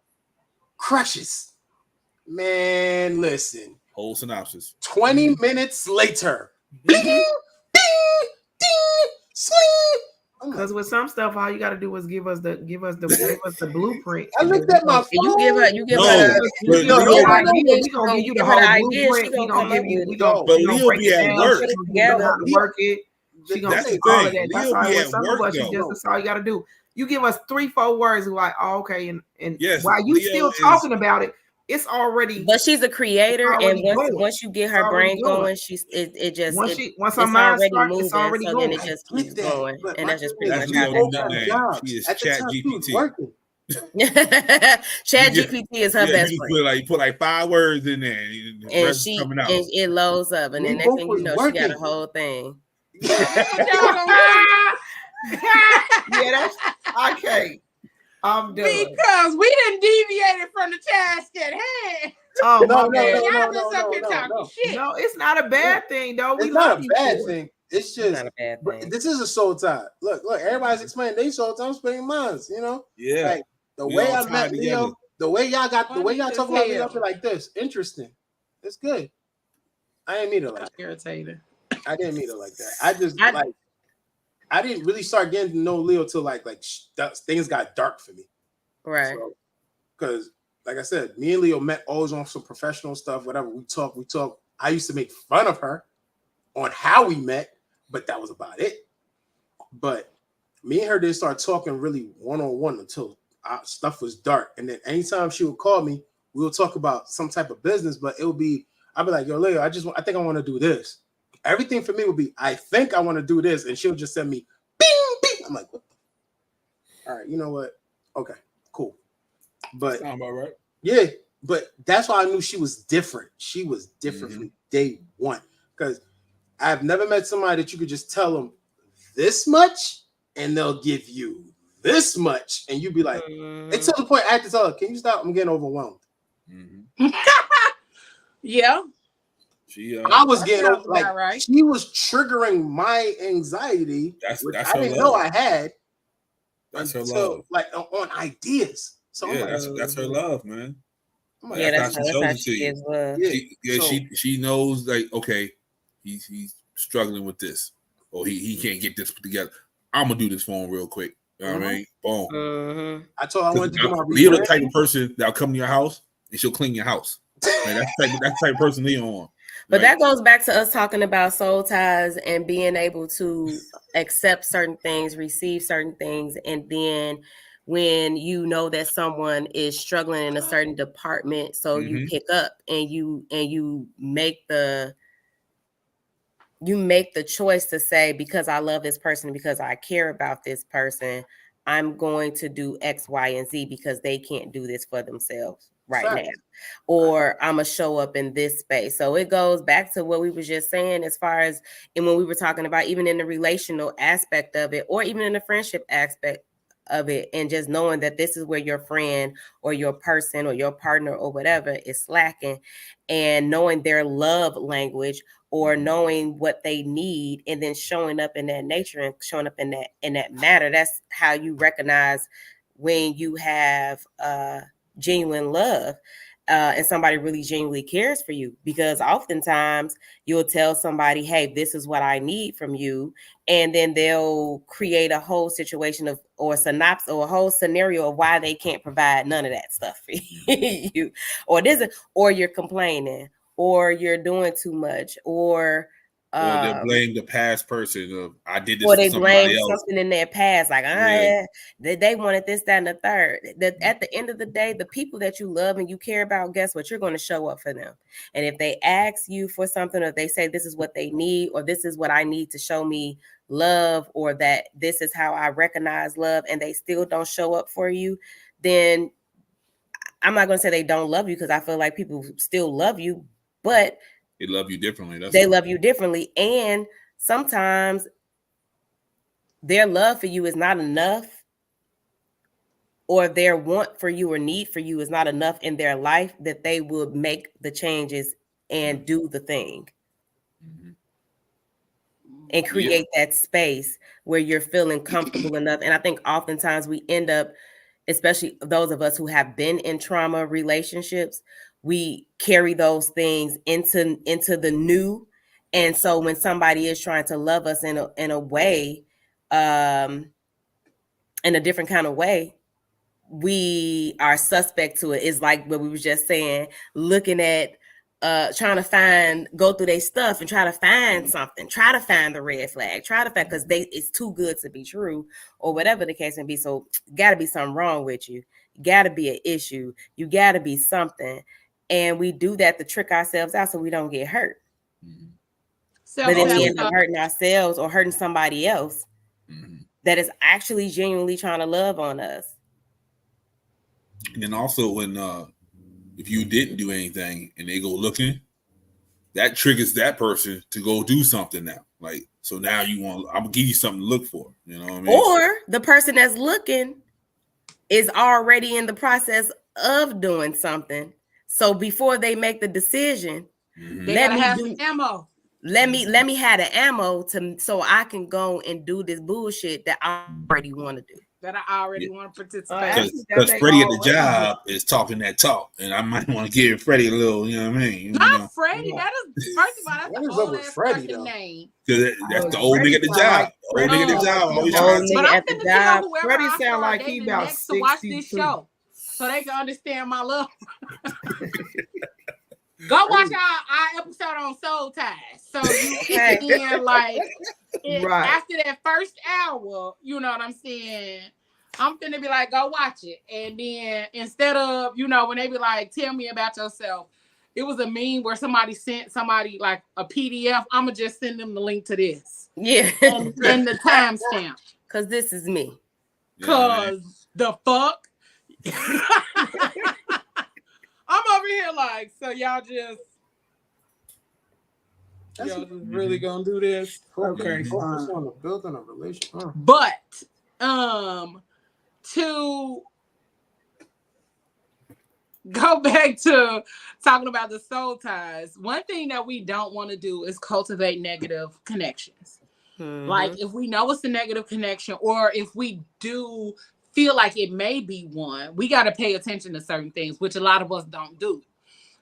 Crushes." Man, listen. Whole synopsis. 20 minutes later. Bing, ding, ding, swing. Because with some stuff, all you got to do is give us the blueprint. I looked at my phone. You give her. We gonna give you the whole blueprint. We gonna give you. We gonna break it down. Work it. She gonna see all of that. That's all. With some of us, that's all you got to do. You give us 3-4 words. We're like, oh, okay, and yes, while you still talking about it, it's already. But she's a creator, and once you get her brain going, it just once her mind starts, it's already so going. then it just keeps going, and that's just pretty much how she is Chat GPT. Chat GPT is her best friend. You put like 5 words in there, and it loads up, and then next thing you know, she got a whole thing. Yeah, that's okay. I'm done. Because we didn't deviate from the task at hand. Oh no, it's not a bad thing, though. It's not a bad thing. It's just not a bad thing. This is a soul tie. Look, everybody's explaining their soul tie. I'm explaining mine. You know, like the way I met Leo, the way y'all talk about Leo, I feel like this. Interesting. It's good. I didn't mean it like that. Irritating. I didn't mean it like that. I didn't really start getting to know Leo till like things got dark for me. Right. Because like I said, me and Leo met always on some professional stuff, whatever. We talk. I used to make fun of her on how we met, but that was about it. But me and her didn't start talking really one-on-one until stuff was dark. And then anytime she would call me, we would talk about some type of business, but I'd be like, "Yo, Leo, I think I want to do this." Everything for me would be, "I think I want to do this," and she'll just send me, "Bing, bing." I'm like, "What? All right, you know what? Okay, cool." But sound about right. Yeah, but that's why I knew she was different. She was different from day one, because I've never met somebody that you could just tell them this much and they'll give you this much, and you'd be like, it's to the point I had to tell her, "Can you stop? I'm getting overwhelmed." Yeah. I was getting like right. She was triggering my anxiety, which I didn't know I had. That's her love. Like on ideas. So yeah, that's her love, man. Yeah, that's how she gives love. She knows, like, okay, he's struggling with this, or he can't get this put together. I'm gonna do this for him real quick. You know what I mean? Boom. I told her I wanted to do my Leo the type of person that'll come to your house and she'll clean your house. Man, that's the type of person Leo on. But that goes back to us talking about soul ties and being able to accept certain things, receive certain things, and then when you know that someone is struggling in a certain department, so you pick up and you make the choice to say, because I love this person, because I care about this person, I'm going to do X, Y, and Z because they can't do this for themselves right now. Or I'm going to show up in this space. So it goes back to what we were just saying, as far as, and when we were talking about even in the relational aspect of it, or even in the friendship aspect of it, and just knowing that this is where your friend or your person or your partner or whatever is slacking, and knowing their love language, or knowing what they need, and then showing up in that nature and showing up in that matter. That's how you recognize when you have genuine love, and somebody really genuinely cares for you. Because oftentimes you'll tell somebody, hey, this is what I need from you, and then they'll create a whole situation of, or synopsis, or a whole scenario of why they can't provide none of that stuff for you, or you're complaining, or you're doing too much, or they blame the past person of, I did this or for they somebody blame else. something in their past, like they wanted this, that, and the third. That at the end of the day, the people that you love and you care about, guess what? You're going to show up for them. And if they ask you for something, or they say this is what they need, or this is what I need to show me love, or that this is how I recognize love, and they still don't show up for you, then I'm not going to say they don't love you, because I feel like people still love you, but they love you differently. Love you differently. And sometimes their love for you is not enough, or their want for you or need for you is not enough in their life, that they will make the changes and do the thing and create that space where you're feeling comfortable enough. And I think oftentimes we end up, especially those of us who have been in trauma relationships, we carry those things into the new. And so when somebody is trying to love us in a way, in a different kind of way, we are suspect to it. It's like what we were just saying, looking at trying to go through their stuff and try to find something, try to find the red flag, because it's too good to be true, or whatever the case may be. So gotta be something wrong with you, gotta be an issue, you gotta be something. And we do that to trick ourselves out so we don't get hurt. But then we end up hurting ourselves or hurting somebody else that is actually genuinely trying to love on us. And then also, when if you didn't do anything and they go looking, that triggers that person to go do something now. Like, so now I'm gonna give you something to look for. You know what I mean? Or the person that's looking is already in the process of doing something. So before they make the decision, let me have the ammo. Let me have the ammo so I can go and do this bullshit that I already want to do. That I already want to participate. Because Freddie at the job is talking that talk, and I might want to give Freddie a little, you know what I mean? Not Freddie. That is, first of all, that's the old ass fucking name. Because that's the old nigga at the job. Old nigga at the job. Always trying to. But I'm finna tell whoever Freddie I sound like dating he about next to watch this show, so they can understand my love. Go watch our episode on soul ties, so you can after that first hour, you know what I'm saying. I'm finna be like, go watch it, and then instead of when they be like, tell me about yourself, it was a meme where somebody sent somebody like a PDF. I'ma just send them the link to this, and the timestamp, cause this is me. Cause the fuck. I'm over here like, so y'all just really gonna do this? Okay, fine. On the building a relationship. But to go back to talking about the soul ties. One thing that we don't want to do is cultivate negative connections. Like if we know it's a negative connection, or if we do feel like it may be one, we got to pay attention to certain things, which a lot of us don't do.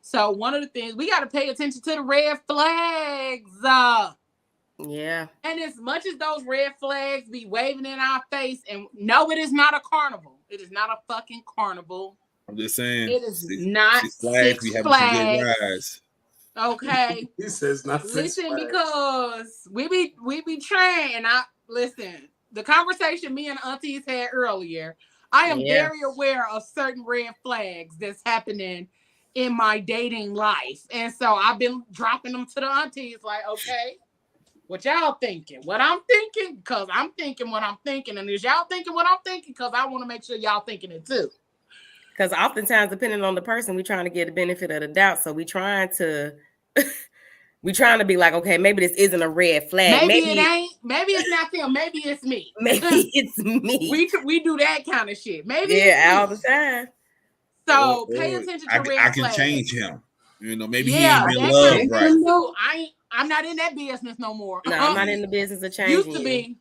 So one of the things, we got to pay attention to the red flags. Yeah. And as much as those red flags be waving in our face, and no, it is not a carnival. It is not a fucking carnival. I'm just saying. It is not Six Flags. Okay. He says not Six Listen, Flags. because we be trained, and I listen. The conversation me and aunties had earlier, I am very aware of certain red flags that's happening in my dating life, and so I've been dropping them to the aunties, like, okay, what y'all thinking? What I'm thinking? Because I'm thinking what I'm thinking, and is y'all thinking what I'm thinking? Because I want to make sure y'all thinking it too. Because oftentimes, depending on the person, we're trying to get the benefit of the doubt, so we trying to be like, okay, maybe this isn't a red flag. Maybe it ain't. Maybe it's not them. Maybe it's me. Maybe it's me. We do that kind of shit. Maybe all the time. So pay attention to red flags. I can change him. You know, maybe he ain't been loved right. I'm not in that business no more. No, I'm not in the business of changing. Used to be.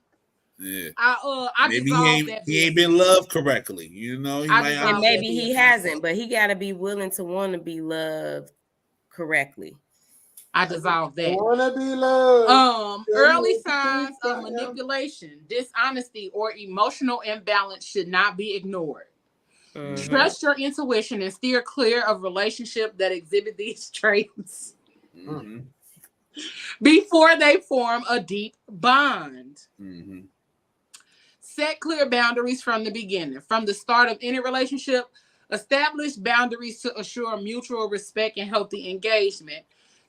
Yeah. I maybe he ain't been loved correctly. You know, and maybe he hasn't, but he got to be willing to want to be loved correctly. I dissolved that. Wanna be loved. Early signs of manipulation, dishonesty, or emotional imbalance should not be ignored. Trust your intuition and steer clear of relationships that exhibit these traits before they form a deep bond. Set clear boundaries from the beginning. From the start of any relationship, establish boundaries to assure mutual respect and healthy engagement.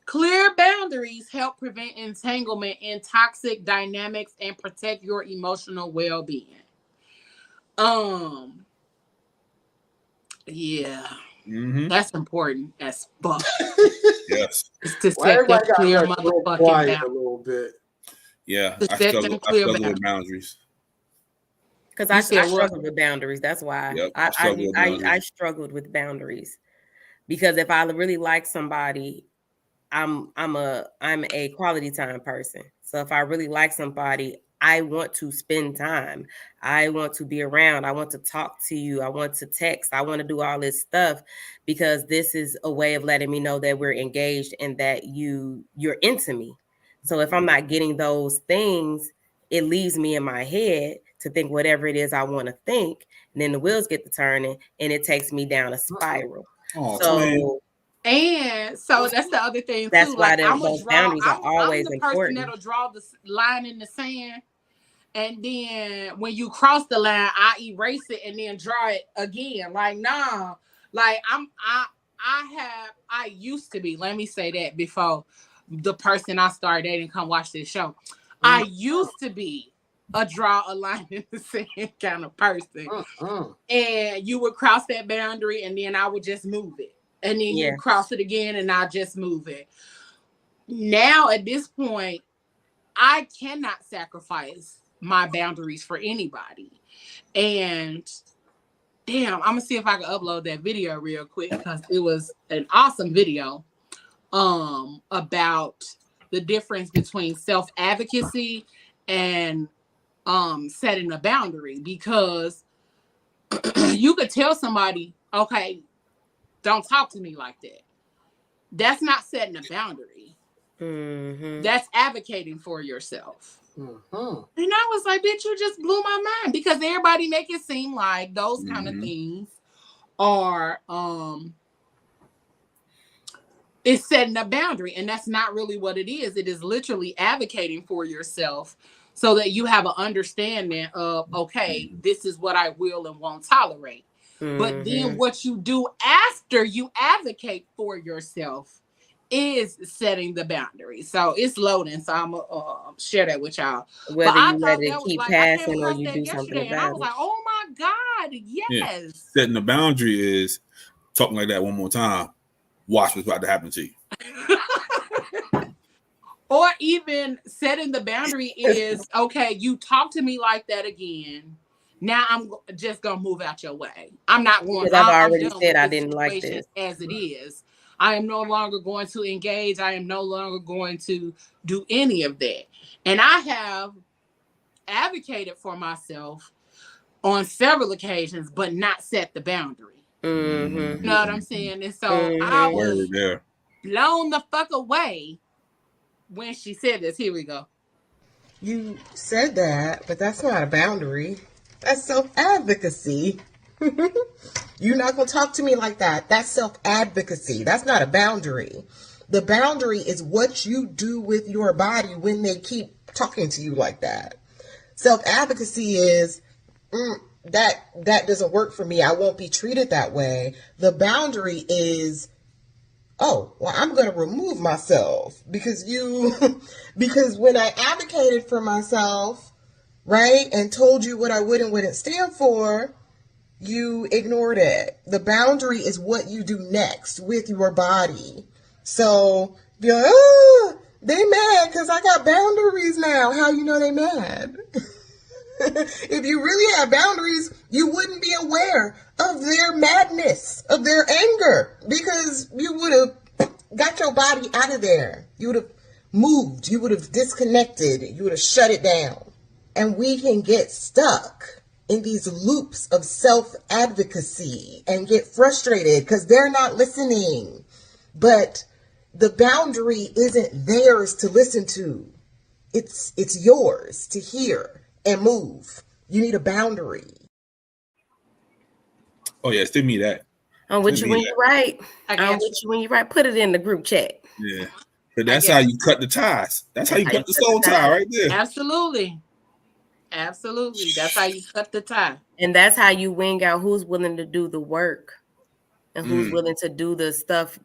Clear boundaries help prevent entanglement in toxic dynamics and protect your emotional well-being. Yeah. That's important as fuck. Yes. It's to set that clear motherfucking boundary. A little bit. Yeah. I struggle with boundaries. Because I struggled with boundaries. That's why I struggled with boundaries. Because if I really like somebody, I'm a quality time person. So if I really like somebody, I want to spend time. I want to be around. I want to talk to you. I want to text. I want to do all this stuff because this is a way of letting me know that we're engaged and that you're into me. So if I'm not getting those things, it leaves me in my head to think whatever it is I want to think. And then the wheels get to turning and it takes me down a spiral. And so that's the other thing too. That's why those boundaries are always important. I'm the person that'll draw the line in the sand, and then when you cross the line, I erase it and then draw it again. Like, nah, like I used to be. Let me say that before the person I started dating come watch this show. I used to be a draw a line in the sand kind of person, and you would cross that boundary, and then I would just move it. And then you cross it again and I just move it. Now, at this point, I cannot sacrifice my boundaries for anybody. And damn, I'm going to see if I can upload that video real quick because it was an awesome video about the difference between self-advocacy and setting a boundary. Because you could tell somebody, okay, don't talk to me like that. That's not setting a boundary. That's advocating for yourself. And I was like, bitch, you just blew my mind because everybody make it seem like those kind of things are it's setting a boundary. And that's not really what it is. It is literally advocating for yourself so that you have an understanding of, okay, this is what I will and won't tolerate. But then what you do after you advocate for yourself is setting the boundary. So it's loading. So I'm going to share that with y'all. Whether you let it keep passing or you do something about it. And I was like, oh my God, yes. Yeah. Setting the boundary is talking like that one more time. Watch what's about to happen to you. Or even setting the boundary is, okay, you talk to me like that again. Now I'm just gonna move out your way. I'm not going. Because I've I'm already done said with I this didn't like situation this. as it is. I am no longer going to engage. I am no longer going to do any of that. And I have advocated for myself on several occasions, but not set the boundary. Mm-hmm. You know what I'm saying? And so I was blown the fuck away when she said this. Here we go. You said that, but that's not a boundary. That's self-advocacy. You're not going to talk to me like that. That's self-advocacy. That's not a boundary. The boundary is what you do with your body when they keep talking to you like that. Self-advocacy is, that doesn't work for me. I won't be treated that way. The boundary is, oh, well, I'm going to remove myself because because when I advocated for myself, right, and told you what I would and wouldn't stand for, you ignored it. The boundary is what you do next with your body. So, be like, oh, they mad because I got boundaries now. How you know they mad? If you really had boundaries, you wouldn't be aware of their madness, of their anger, because you would have got your body out of there. You would have moved. You would have disconnected. You would have shut it down. And we can get stuck in these loops of self-advocacy and get frustrated because they're not listening. But the boundary isn't theirs to listen to. It's yours to hear and move. You need a boundary. Oh yeah, send me that. I'm with you when you're right. I'm with you when you're right. Put it in the group chat. Yeah. But that's how you cut the ties. That's how you cut the soul tie right there. Absolutely. Absolutely. That's how you cut the tie. And that's how you wing out who's willing to do the work and who's willing to do the stuff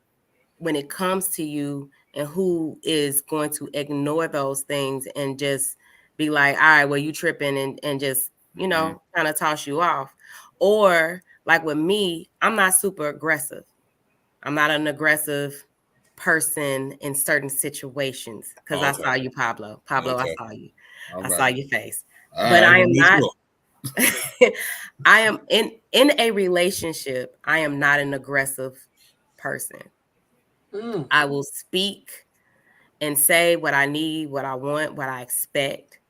when it comes to you, and who is going to ignore those things and just be like, all right, well, you tripping, and just, you know, kind of toss you off. Or like with me, I'm not super aggressive. I'm not an aggressive person in certain situations because I saw you, Pablo. Pablo, I saw you. I saw your face. But I am not. I am in a relationship. I am not an aggressive person. I will speak and say what I need, what I want, what I expect.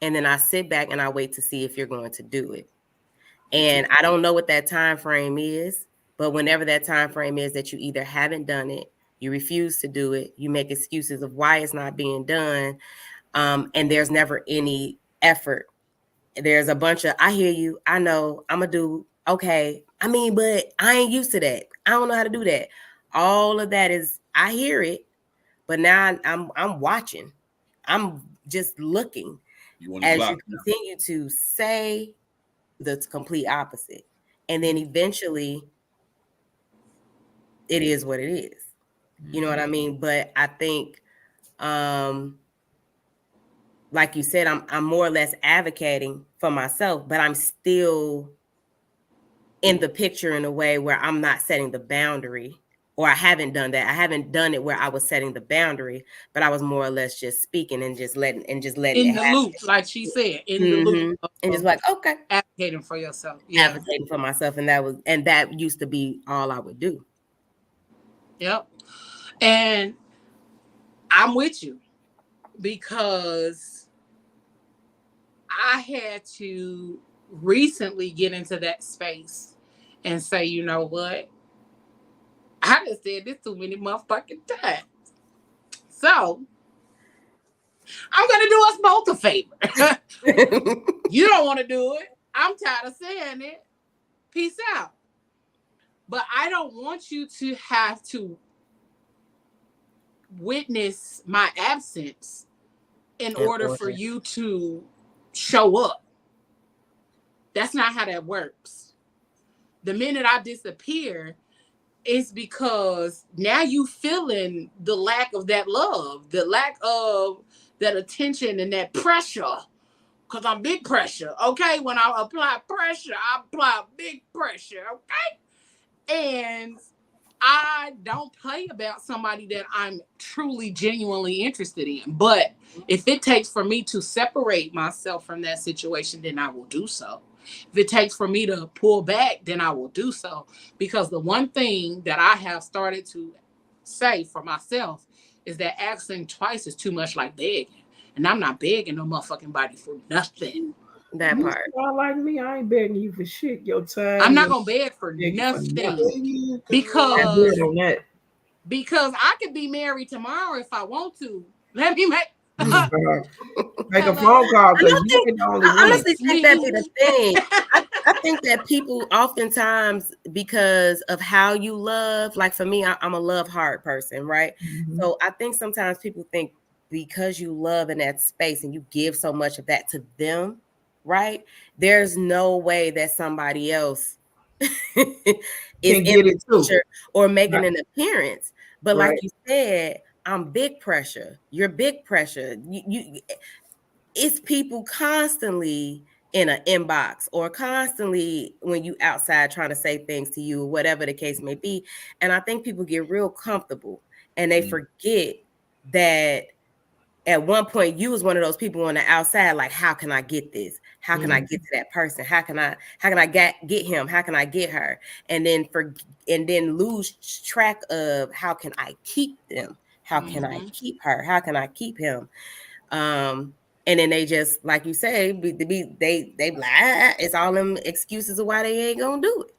And then I sit back and I wait to see if you're going to do it. And I don't know what that time frame is, but whenever that time frame is that you either haven't done it, you refuse to do it, you make excuses of why it's not being done, and there's never any effort. There's a bunch of, I hear you, I know, I'm going to do, okay. I mean, but I ain't used to that. I don't know how to do that. All of that is, I hear it, but now I'm watching. I'm just looking as you continue to say the complete opposite. And then eventually it is what it is. You know what I mean? But I think, like you said, I'm more or less advocating for myself, but I'm still in the picture in a way where I'm not setting the boundary, or I haven't done that. I haven't done it where I was setting the boundary, but I was more or less just speaking and just letting in it the happen. loop, like she said, in the loop, and just like, okay, advocating for yourself, advocating for myself, and that used to be all I would do. Yep. And I'm with you because I had to recently get into that space and say, you know what? I just said this too many motherfucking times. So I'm going to do us both a favor. You don't want to do it. I'm tired of saying it. Peace out. But I don't want you to have to witness my absence in order for you to show up. That's not how that works. The minute I disappear, it's because now you feeling the lack of that love, the lack of that attention and that pressure. Because I'm big pressure, okay? When I apply pressure, I apply big pressure, okay? And I don't play about somebody that I'm truly, genuinely interested in. But if it takes for me to separate myself from that situation, then I will do so. If it takes for me to pull back, then I will do so. Because the one thing that I have started to say for myself is that asking twice is too much like begging. And I'm not begging no motherfucking body for nothing. That part. You are like me. I ain't begging you for shit. Your time. I'm not gonna beg for nothing because on that. I could be married tomorrow if I want to. Let me make make a phone call because you ain't the only one. I honestly think that be the thing. I think that people oftentimes, because of how you love, like for me, I'm a love hard person, right? Mm-hmm. So I think sometimes people think because you love in that space and you give so much of that to them, right? There's no way that somebody else is in the picture or making an appearance. But like you said, I'm big pressure. You're big pressure. You it's people constantly in an inbox or constantly when you outside trying to say things to you, whatever the case may be. And I think people get real comfortable and they forget that at one point you was one of those people on the outside, like, how can I get this? How can I get to that person? How can I get him? How can I get her? And then lose track of how can I keep them? How can I keep her? How can I keep him? And then they just, like you say, they blah, it's all them excuses of why they ain't gonna do it.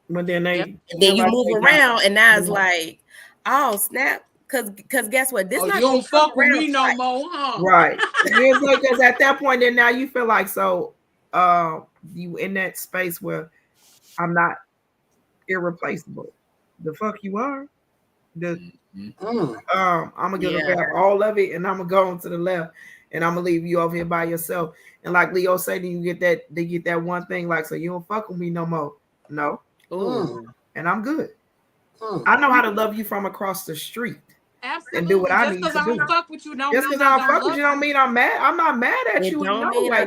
But then you move around and now it's like, oh snap. Cause guess what? This not you don't fuck with me no more, huh? Right. Because at that point, then now you feel like you in that space where I'm not irreplaceable. The fuck you are. I'm gonna grab all of it and I'm gonna go on to the left and I'm gonna leave you over here by yourself. And like Leo said, you get that one thing, like, so you don't fuck with me no more. No. And I'm good. I know how to love you from across the street. Absolutely. And do what I need to do. Just because I don't fuck with you, just because I don't fuck with you don't mean I'm mad. I'm not mad at you. No way. I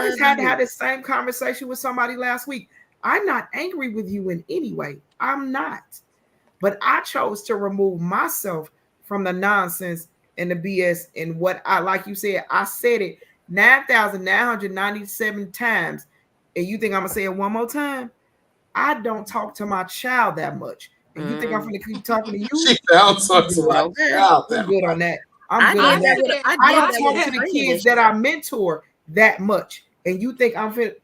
just had to have the same conversation with somebody last week. I'm not angry with you in any way. I'm not. But I chose to remove myself from the nonsense and the BS and what like you said, I said it 9,997 times. And you think I'm going to say it one more time? I don't talk to my child that much. And you think I'm going to keep talking to you? I'm talking to my child. I'm good on that. I'm good on that. I don't talk to the kids that I mentor that much. And you think I'm finna...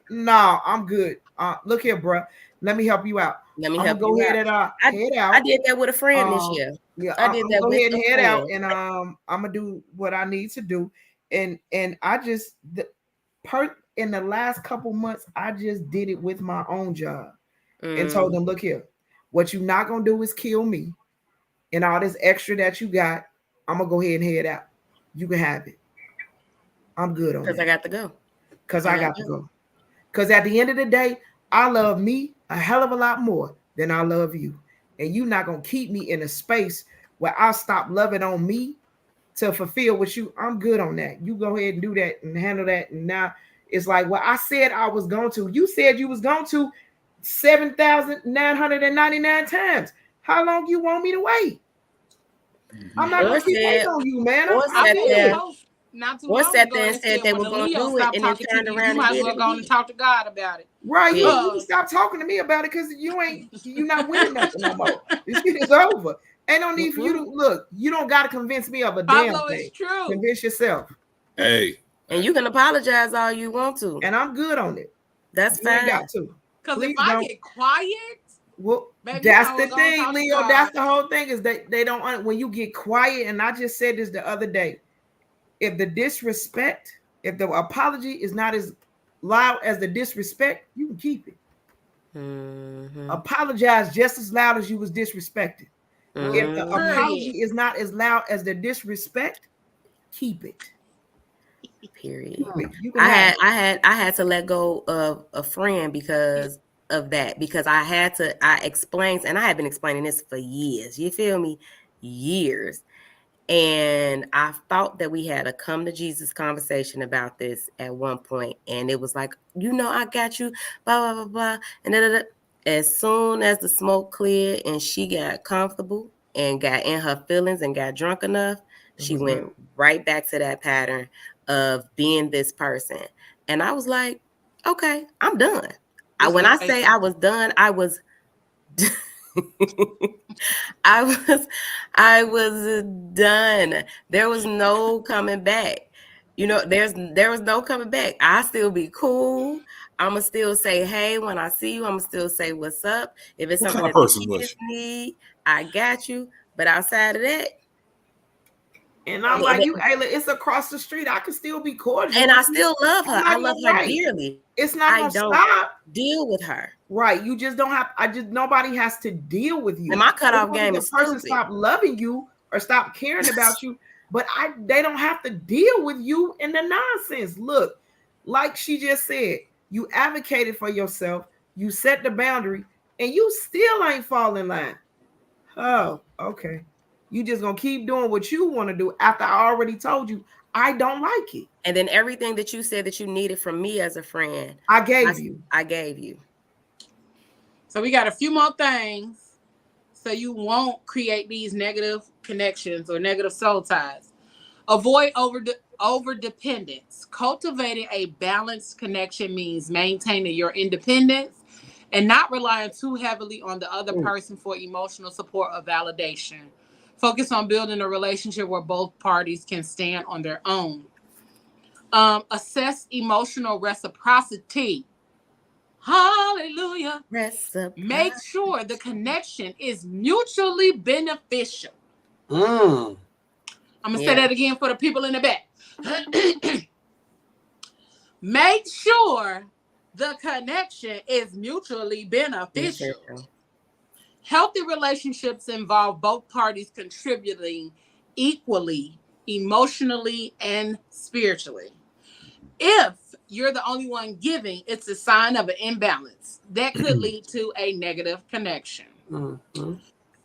No, I'm good. Look here, bro. Let me help you out. Let me help you out. Head out. I did that with a friend this year. Yeah, I did that. Go ahead and head out, and I'm gonna do what I need to do. And I just in the last couple months, I just did it with my own job and told them, look here, what you're not gonna do is kill me, and all this extra that you got, I'm gonna go ahead and head out. You can have it. I'm good on that. Because I got to go. Because I got to go. Because at the end of the day, I love me a hell of a lot more than I love you. And you're not going to keep me in a space where I'll stop loving on me to fulfill what you... I'm good on that. You go ahead and do that and handle that. And now it's like, well, I said I was going to. You said you was going to 7,999 times. How long you want me to wait? I'm not going to keep waiting on you, man. Not too long ago, they said they were going to do it, and then turned around and might as well go and talk to God about it. Right, you stop talking to me about it because you're not winning nothing no more. This shit is over. Ain't no need for you to look. You don't got to convince me of a damn thing. It's true. Convince yourself. Hey, and you can apologize all you want to, and I'm good on it. That's fine. You got to. Because if I get quiet, well, that's the thing, Leo. That's the whole thing is that they don't. When you get quiet, and I just said this the other day. If the disrespect, if the apology is not as loud as the disrespect, you can keep it. Apologize just as loud as you was disrespected. If the apology is not as loud as the disrespect, keep it. Period. I had to let go of a friend because of that. Because I explained, and I had been explaining this for years. You feel me? Years. And I thought that we had a come to Jesus conversation about this at one point. And it was like, I got you, blah, blah, blah, blah. And as soon as the smoke cleared and she got comfortable and got in her feelings and got drunk enough, she went right back to that pattern of being this person. And I was like, okay, I'm done. When what I they say say. I was done, I was I was I was done. There was no coming back. You know, there was no coming back. I still be cool. I'ma still say hey when I see you. I'ma still say what's up. If it's What something kind of that the person was kids need, I got you. But outside of that, And I'm like, you, Ayla, it's across the street. I can still be cordial and with I you. still love her. I'm I not love gonna her right. dearly. It's not I gonna don't stop. deal with her. Right. You just don't have, nobody has to deal with you. And my cutoff Because game the is person stupid. stop loving you or stop caring about you, but they don't have to deal with you in the nonsense. Look, like she just said, you advocated for yourself, you set the boundary, and you still ain't fall in line. Oh, okay. You just gonna keep doing what you want to do after I already told you I don't like it. And then everything that you said that you needed from me as a friend, I gave you. I gave you. So we got a few more things so you won't create these negative connections or negative soul ties. Avoid over dependence. Cultivating a balanced connection means maintaining your independence and not relying too heavily on the other person for emotional support or validation. Focus on building a relationship where both parties can stand on their own. Assess emotional reciprocity. Hallelujah. Make sure the connection is mutually beneficial. I'm going to say that again for the people in the back. Make sure the connection is mutually beneficial. Healthy relationships involve both parties contributing equally, emotionally and spiritually. If you're the only one giving, it's a sign of an imbalance that could lead to a negative connection.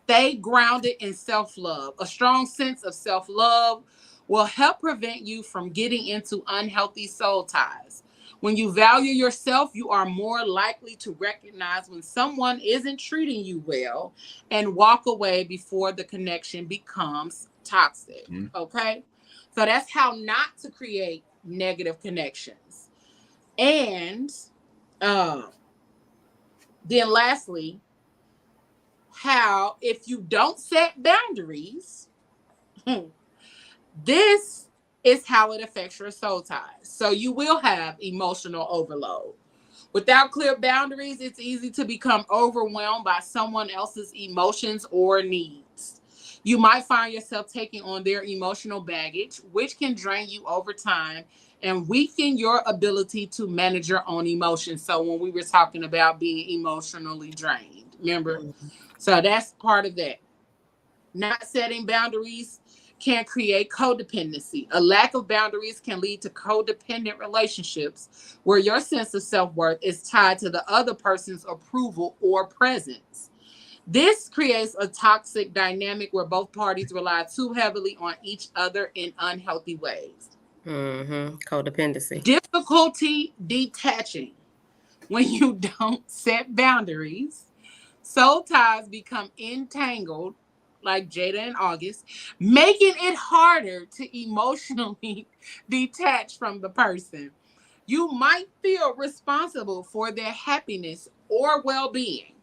Stay grounded in self-love. A strong sense of self-love will help prevent you from getting into unhealthy soul ties. When you value yourself, you are more likely to recognize when someone isn't treating you well and walk away before the connection becomes toxic. Okay? So that's how not to create negative connections. And then lastly, how if you don't set boundaries, this is how it affects your soul ties. So you will have emotional overload. Without clear boundaries, it's easy to become overwhelmed by someone else's emotions or needs. You might find yourself taking on their emotional baggage, which can drain you over time and weaken your ability to manage your own emotions. So when we were talking about being emotionally drained, remember? So that's part of that. Not setting boundaries can create codependency. A lack of boundaries can lead to codependent relationships where your sense of self-worth is tied to the other person's approval or presence. This creates a toxic dynamic where both parties rely too heavily on each other in unhealthy ways. Codependency. Difficulty detaching. When you don't set boundaries, soul ties become entangled, like Jada and August, making it harder to emotionally detach from the person. You might feel responsible for their happiness or well being,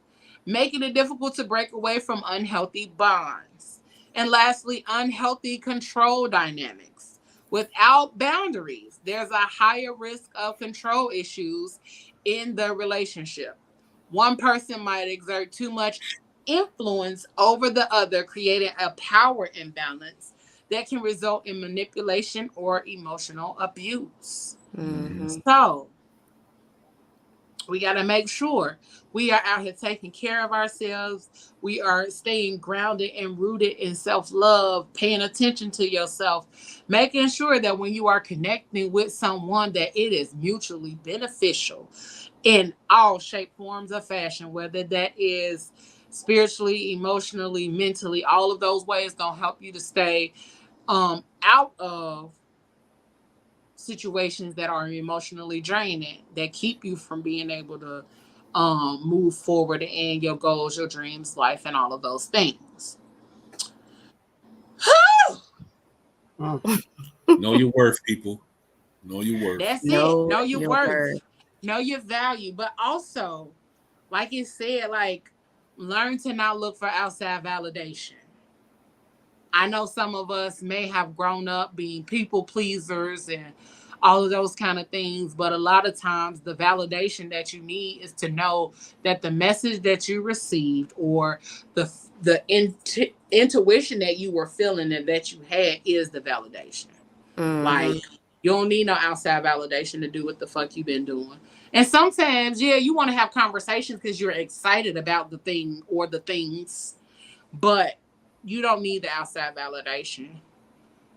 making it difficult to break away from unhealthy bonds. And lastly, unhealthy control dynamics. Without boundaries, there's a higher risk of control issues in the relationship. One person might exert too much influence over the other, creating a power imbalance that can result in manipulation or emotional abuse. So, we got to make sure we are out here taking care of ourselves. We are staying grounded and rooted in self love, paying attention to yourself, making sure that when you are connecting with someone, that it is mutually beneficial in all shape, forms, or fashion, whether that is spiritually, emotionally, mentally, all of those ways gonna help you to stay out of situations that are emotionally draining, that keep you from being able to move forward in your goals, your dreams, life, and all of those things. Know your worth, people. Know your worth. That's it. Know your worth. Know your value, but also, like it said, like learn to not look for outside validation. I know some of us may have grown up being people pleasers and all of those kind of things, but a lot of times the validation that you need is to know that the message that you received or intuition that you were feeling and that you had is the validation. Like you don't need no outside validation to do what the fuck you've been doing. And sometimes, yeah, you want to have conversations because you're excited about the thing or the things, but you don't need the outside validation.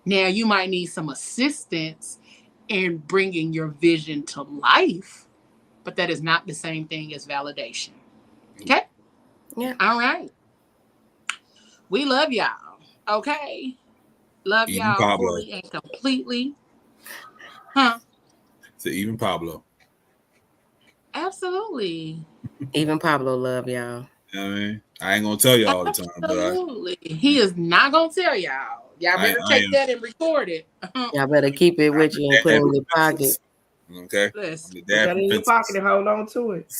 Now, you might need some assistance in bringing your vision to life, but that is not the same thing as validation. Okay? Yeah. All right. We love y'all. Okay? Love Even y'all Pablo. fully and completely. Huh? So even Pablo. Absolutely. Even Pablo love y'all. I mean, I ain't gonna tell you all the time, absolutely. He is not gonna tell y'all. Y'all better take that and record it. Y'all better keep it with you and put it in your pocket. Okay. Listen, put that in your pocket and hold on to it.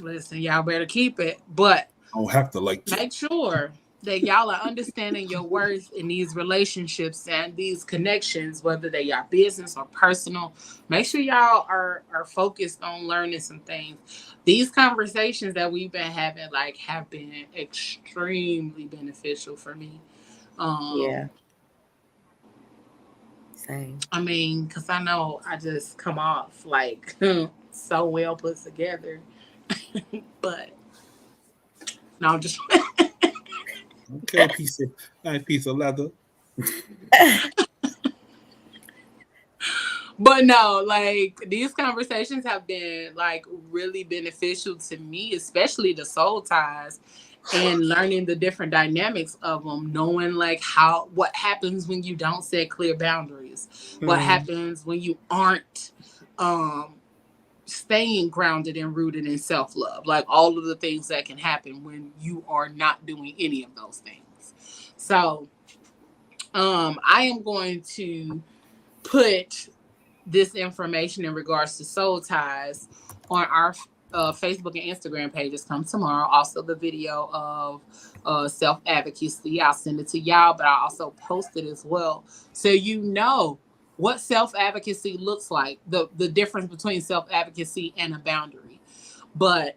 Listen, y'all better keep it, but I don't have to make sure that y'all are understanding your worth in these relationships and these connections, whether they are business or personal. Make sure y'all are focused on learning some things. These conversations that we've been having have been extremely beneficial for me. Yeah. Same. I mean, because I know I just come off like so well put together. But no, I'm just okay, piece of leather. But no, like these conversations have been like really beneficial to me, especially the soul ties and learning the different dynamics of them, knowing like what happens when you don't set clear boundaries, what happens when you aren't staying grounded and rooted in self-love, like all of the things that can happen when you are not doing any of those things. So I am going to put this information in regards to soul ties on our Facebook and Instagram pages come tomorrow. Also, the video of self advocacy, I'll send it to y'all, but I'll also post it as well, so you know what self advocacy looks like, the difference between self advocacy and a boundary. But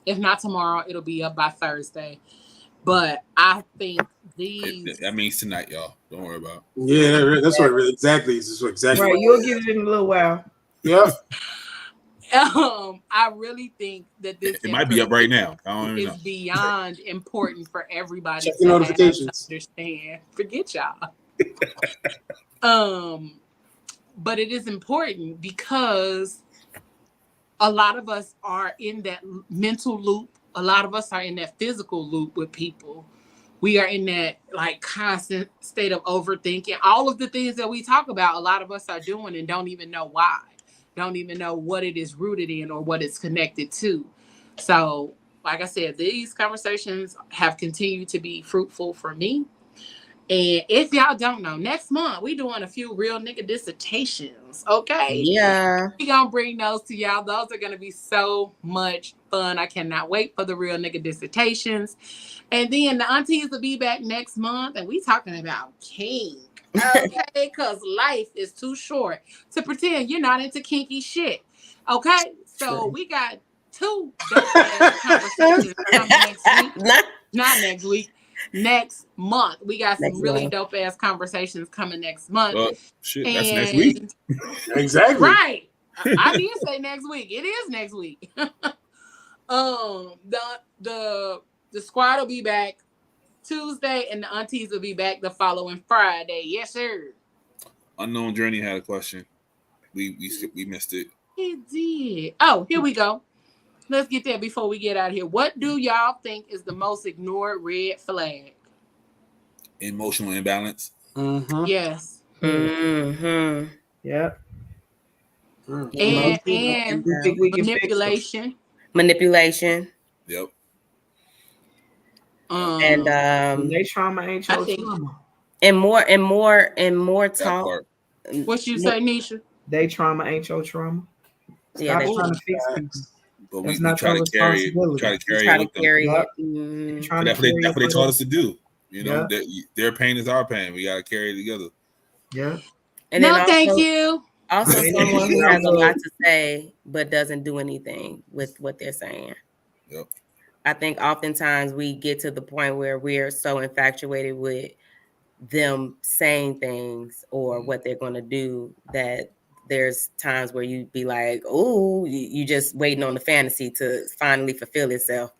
if not tomorrow, it'll be up by Thursday. But I think that means tonight, y'all. Don't worry about it. Yeah, that's what really exactly. That's what exactly. Right, you'll get it in a little while. Yeah. I really think that this it might be up right now. I don't even know. Beyond important for everybody Check to your notifications. to understand. Forget y'all. But it is important because a lot of us are in that mental loop. A lot of us are in that physical loop with people. We are in that like constant state of overthinking. All of the things that we talk about, a lot of us are doing and don't even know why. Don't even know what it is rooted in or what it's connected to. So, like I said, these conversations have continued to be fruitful for me. And if y'all don't know, next month we doing a few real nigga dissertations. Okay. Yeah. We gonna bring those to y'all. Those are gonna be so much fun. I cannot wait for the real nigga dissertations. And then the aunties will be back next month, and we talking about kink. Okay, because life is too short to pretend you're not into kinky shit. Okay, so we got 2 dope ass conversations coming next week. Not next week. Next month. We got some really dope ass conversations coming next month. Shit, that's next week. Exactly. Right. I did say next week. It is next week. The squad will be back Tuesday, and the aunties will be back the following Friday. Yes, sir. Unknown Journey had a question. We missed it. He did. Oh, here we go. Let's get that before we get out of here. What do y'all think is the most ignored red flag? Emotional imbalance. Mm-hmm. Yes. Mm-hmm. Yep. And manipulation. Manipulation. Yep. And they trauma ain't your trauma. And more talk. What you say, Nisha? They trauma ain't your trauma. Stop trying to fix people. But That's we not try your to carry it. We try to carry it with them. Mm-hmm. That's what they taught us to do. You know, their pain is our pain. We got to carry it together. Yeah. And then thank you. Also, someone who has a lot to say but doesn't do anything with what they're saying. Yep. I think oftentimes we get to the point where we're so infatuated with them saying things or what they're going to do that there's times where you be like, oh, you just waiting on the fantasy to finally fulfill itself.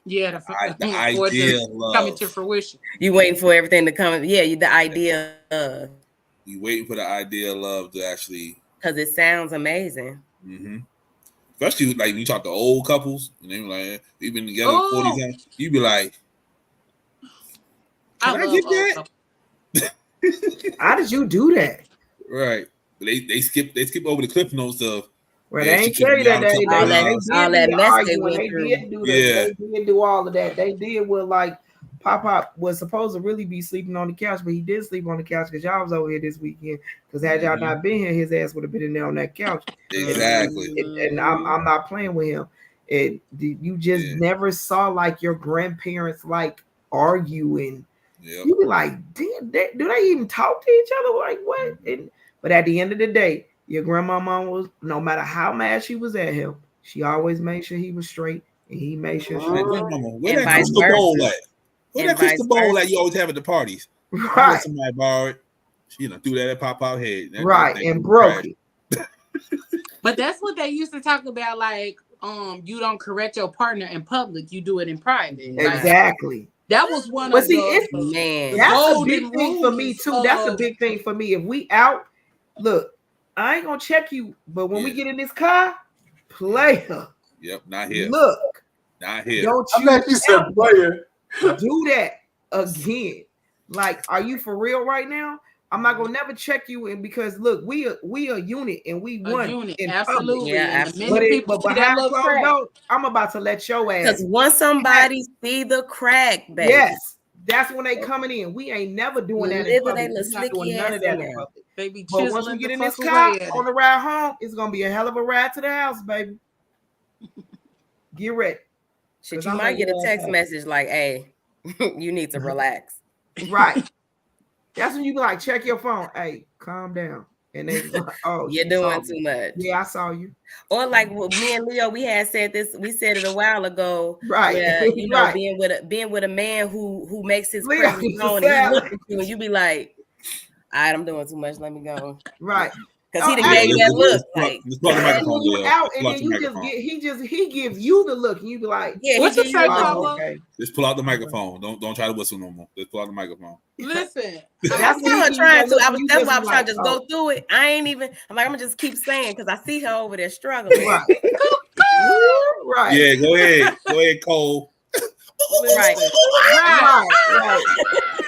Yeah, the idea of love coming to fruition. You waiting for everything to come. Yeah, the idea of. You waiting for the idea of love to actually. Because it sounds amazing. Mm-hmm. Especially like when you talk to old couples and they like we've been together 40 times. You be like, can I get that? How did you do that? Right. But they skip over the clip notes of well, they ain't tell you that they did argue when they did do that. Yeah. They did do all of that. They did with like Pop was supposed to really be sleeping on the couch, but he did sleep on the couch because y'all was over here this weekend. Because had y'all not been here, his ass would have been in there on that couch. Exactly. And I'm not playing with him. You just never saw like your grandparents like arguing. Yep. You be like, damn, do they even talk to each other? Like what? But at the end of the day, your grandmama was, no matter how mad she was at him, she always made sure he was straight, and he made sure she was grandmama. Where that crystal bowl at? Where that crystal bowl that you always have at the parties? Right. Somebody borrowed it. Threw that at Pop head. Right, and broke it. But that's what they used to talk about. Like, you don't correct your partner in public; you do it in private. Exactly. Like, that was one of the that's a big thing for me too. That's a big thing for me. If we out, look, I ain't gonna check you, but when we get in this car, player. Yep, not here. Look, not here. Don't you player do that again? Like, are you for real right now? I'm not gonna never check you in because look, we a unit and we won. Absolutely. Yeah, absolutely. But behind closed doors, I'm about to let your ass. Because once somebody see the crack, baby. Yes, that's when they coming in. We ain't never doing that in public. We're not doing none of that in public. They be but once we get in this car on the ride home, it's gonna be a hell of a ride to the house, baby. Get ready. Shit, you might get a text message like, "Hey, you need to relax." Right. That's when you be like, check your phone. Hey, calm down. And they like, oh, you're doing too much. Yeah, I saw you. Or like me and Leo, we had said this. We said it a while ago. Right. Where, you know, being with a man who makes his presence known, and he looks at you, and you be like, "All right, I'm doing too much. Let me go." Right. Because he done gave you that look. Like, you out, and then you he gives you the look, and you be like, "Yeah, what's the say, okay. Just pull out the microphone. Don't try to whistle no more. Just pull out the microphone. Listen, that's what I'm trying to. That's why I'm trying to just go through it. I ain't even. I'm like, I'm gonna just keep saying because I see her over there struggling. Right. Right. Yeah. Go ahead, Cole. Right.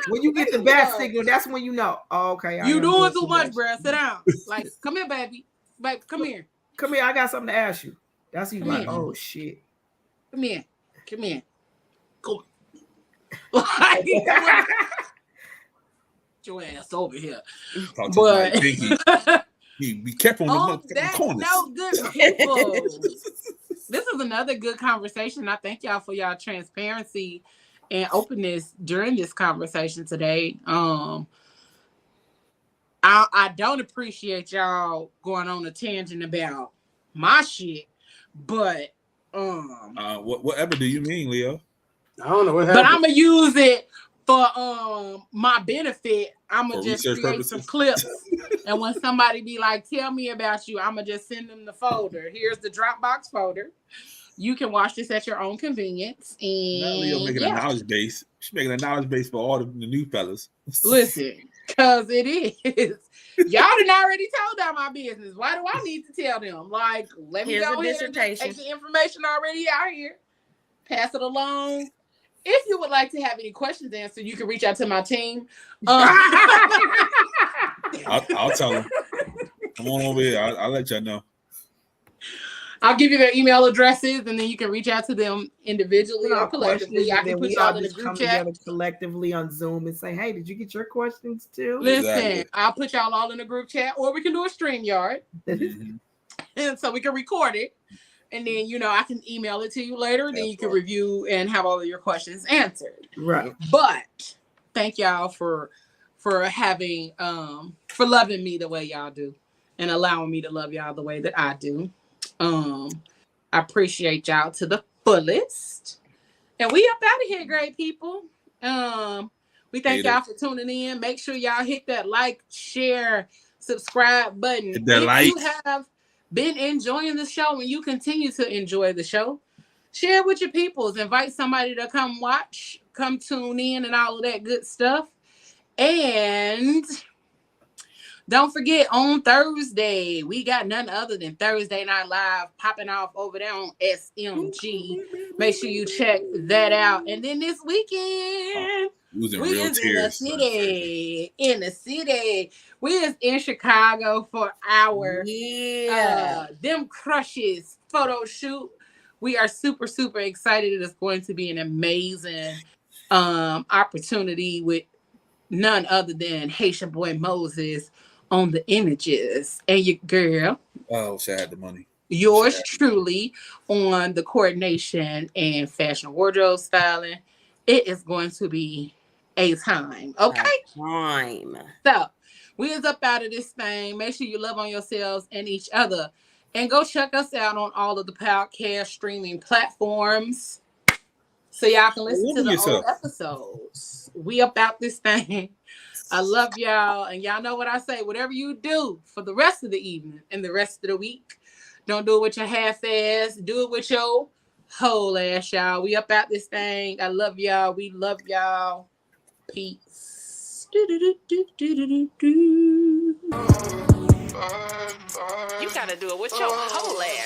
When you get the bat signal, that's when you know. Oh, okay. You doing too much, bro. Sit down. Like, come here, baby. Baby, come here. Come here. I got something to ask you. That's you like, oh shit. Come here. Go. Your ass over here. But be careful on the corners. No, good people. This is another good conversation. I thank y'all for y'all transparency and openness during this conversation today. I don't appreciate y'all going on a tangent about my shit, but whatever do you mean, Leo? I don't know what happened. But I'm gonna use it for my benefit. I'm gonna just create purposes. Some clips, and when somebody be like, "Tell me about you," I'm gonna just send them the folder. Here's the Dropbox folder. You can watch this at your own convenience. And not Leo making a knowledge base. She's making a knowledge base for all the new fellas. Listen, because it is. Y'all done already told them my business. Why do I need to tell them? Like, let me go ahead and take the information already out here. Pass it along. If you would like to have any questions answered, you can reach out to my team. I'll tell them. Come on over here. I'll let y'all know. I'll give you their email addresses, and then you can reach out to them individually or collectively. I can put y'all in a group chat together collectively on Zoom and say, "Hey, did you get your questions too?" Listen, I'll put y'all all in a group chat, or we can do a StreamYard, and so we can record it, and then I can email it to you later. Then you can review and have all of your questions answered. Right. But thank y'all for having for loving me the way y'all do, and allowing me to love y'all the way that I do. I appreciate y'all to the fullest. And we up out of here, great people. We thank y'all for tuning in. Make sure y'all hit that like, share, subscribe button. Hit that if you have been enjoying the show and you continue to enjoy the show, share with your peoples. Invite somebody to come watch, come tune in, and all of that good stuff. And don't forget, on Thursday, we got none other than Thursday Night Live popping off over there on SMG. Make sure you check that out. And then this weekend, we is in the city. In the city. We is in Chicago for our Them Crushes photo shoot. We are super, super excited. It is going to be an amazing opportunity with none other than Haitian boy Moses on the images, and your girl, Sad the money. Yours truly on the coordination and fashion wardrobe styling. It is going to be a time. Okay. So we is up out of this thing. Make sure you love on yourselves and each other, and go check us out on all of the podcast streaming platforms so y'all can listen to the old episodes. We up out this thing. I love y'all, and y'all know what I say. Whatever you do for the rest of the evening and the rest of the week, don't do it with your half-ass. Do it with your whole ass, y'all. We up out this thing. I love y'all. We love y'all. Peace. You gotta do it with your whole ass.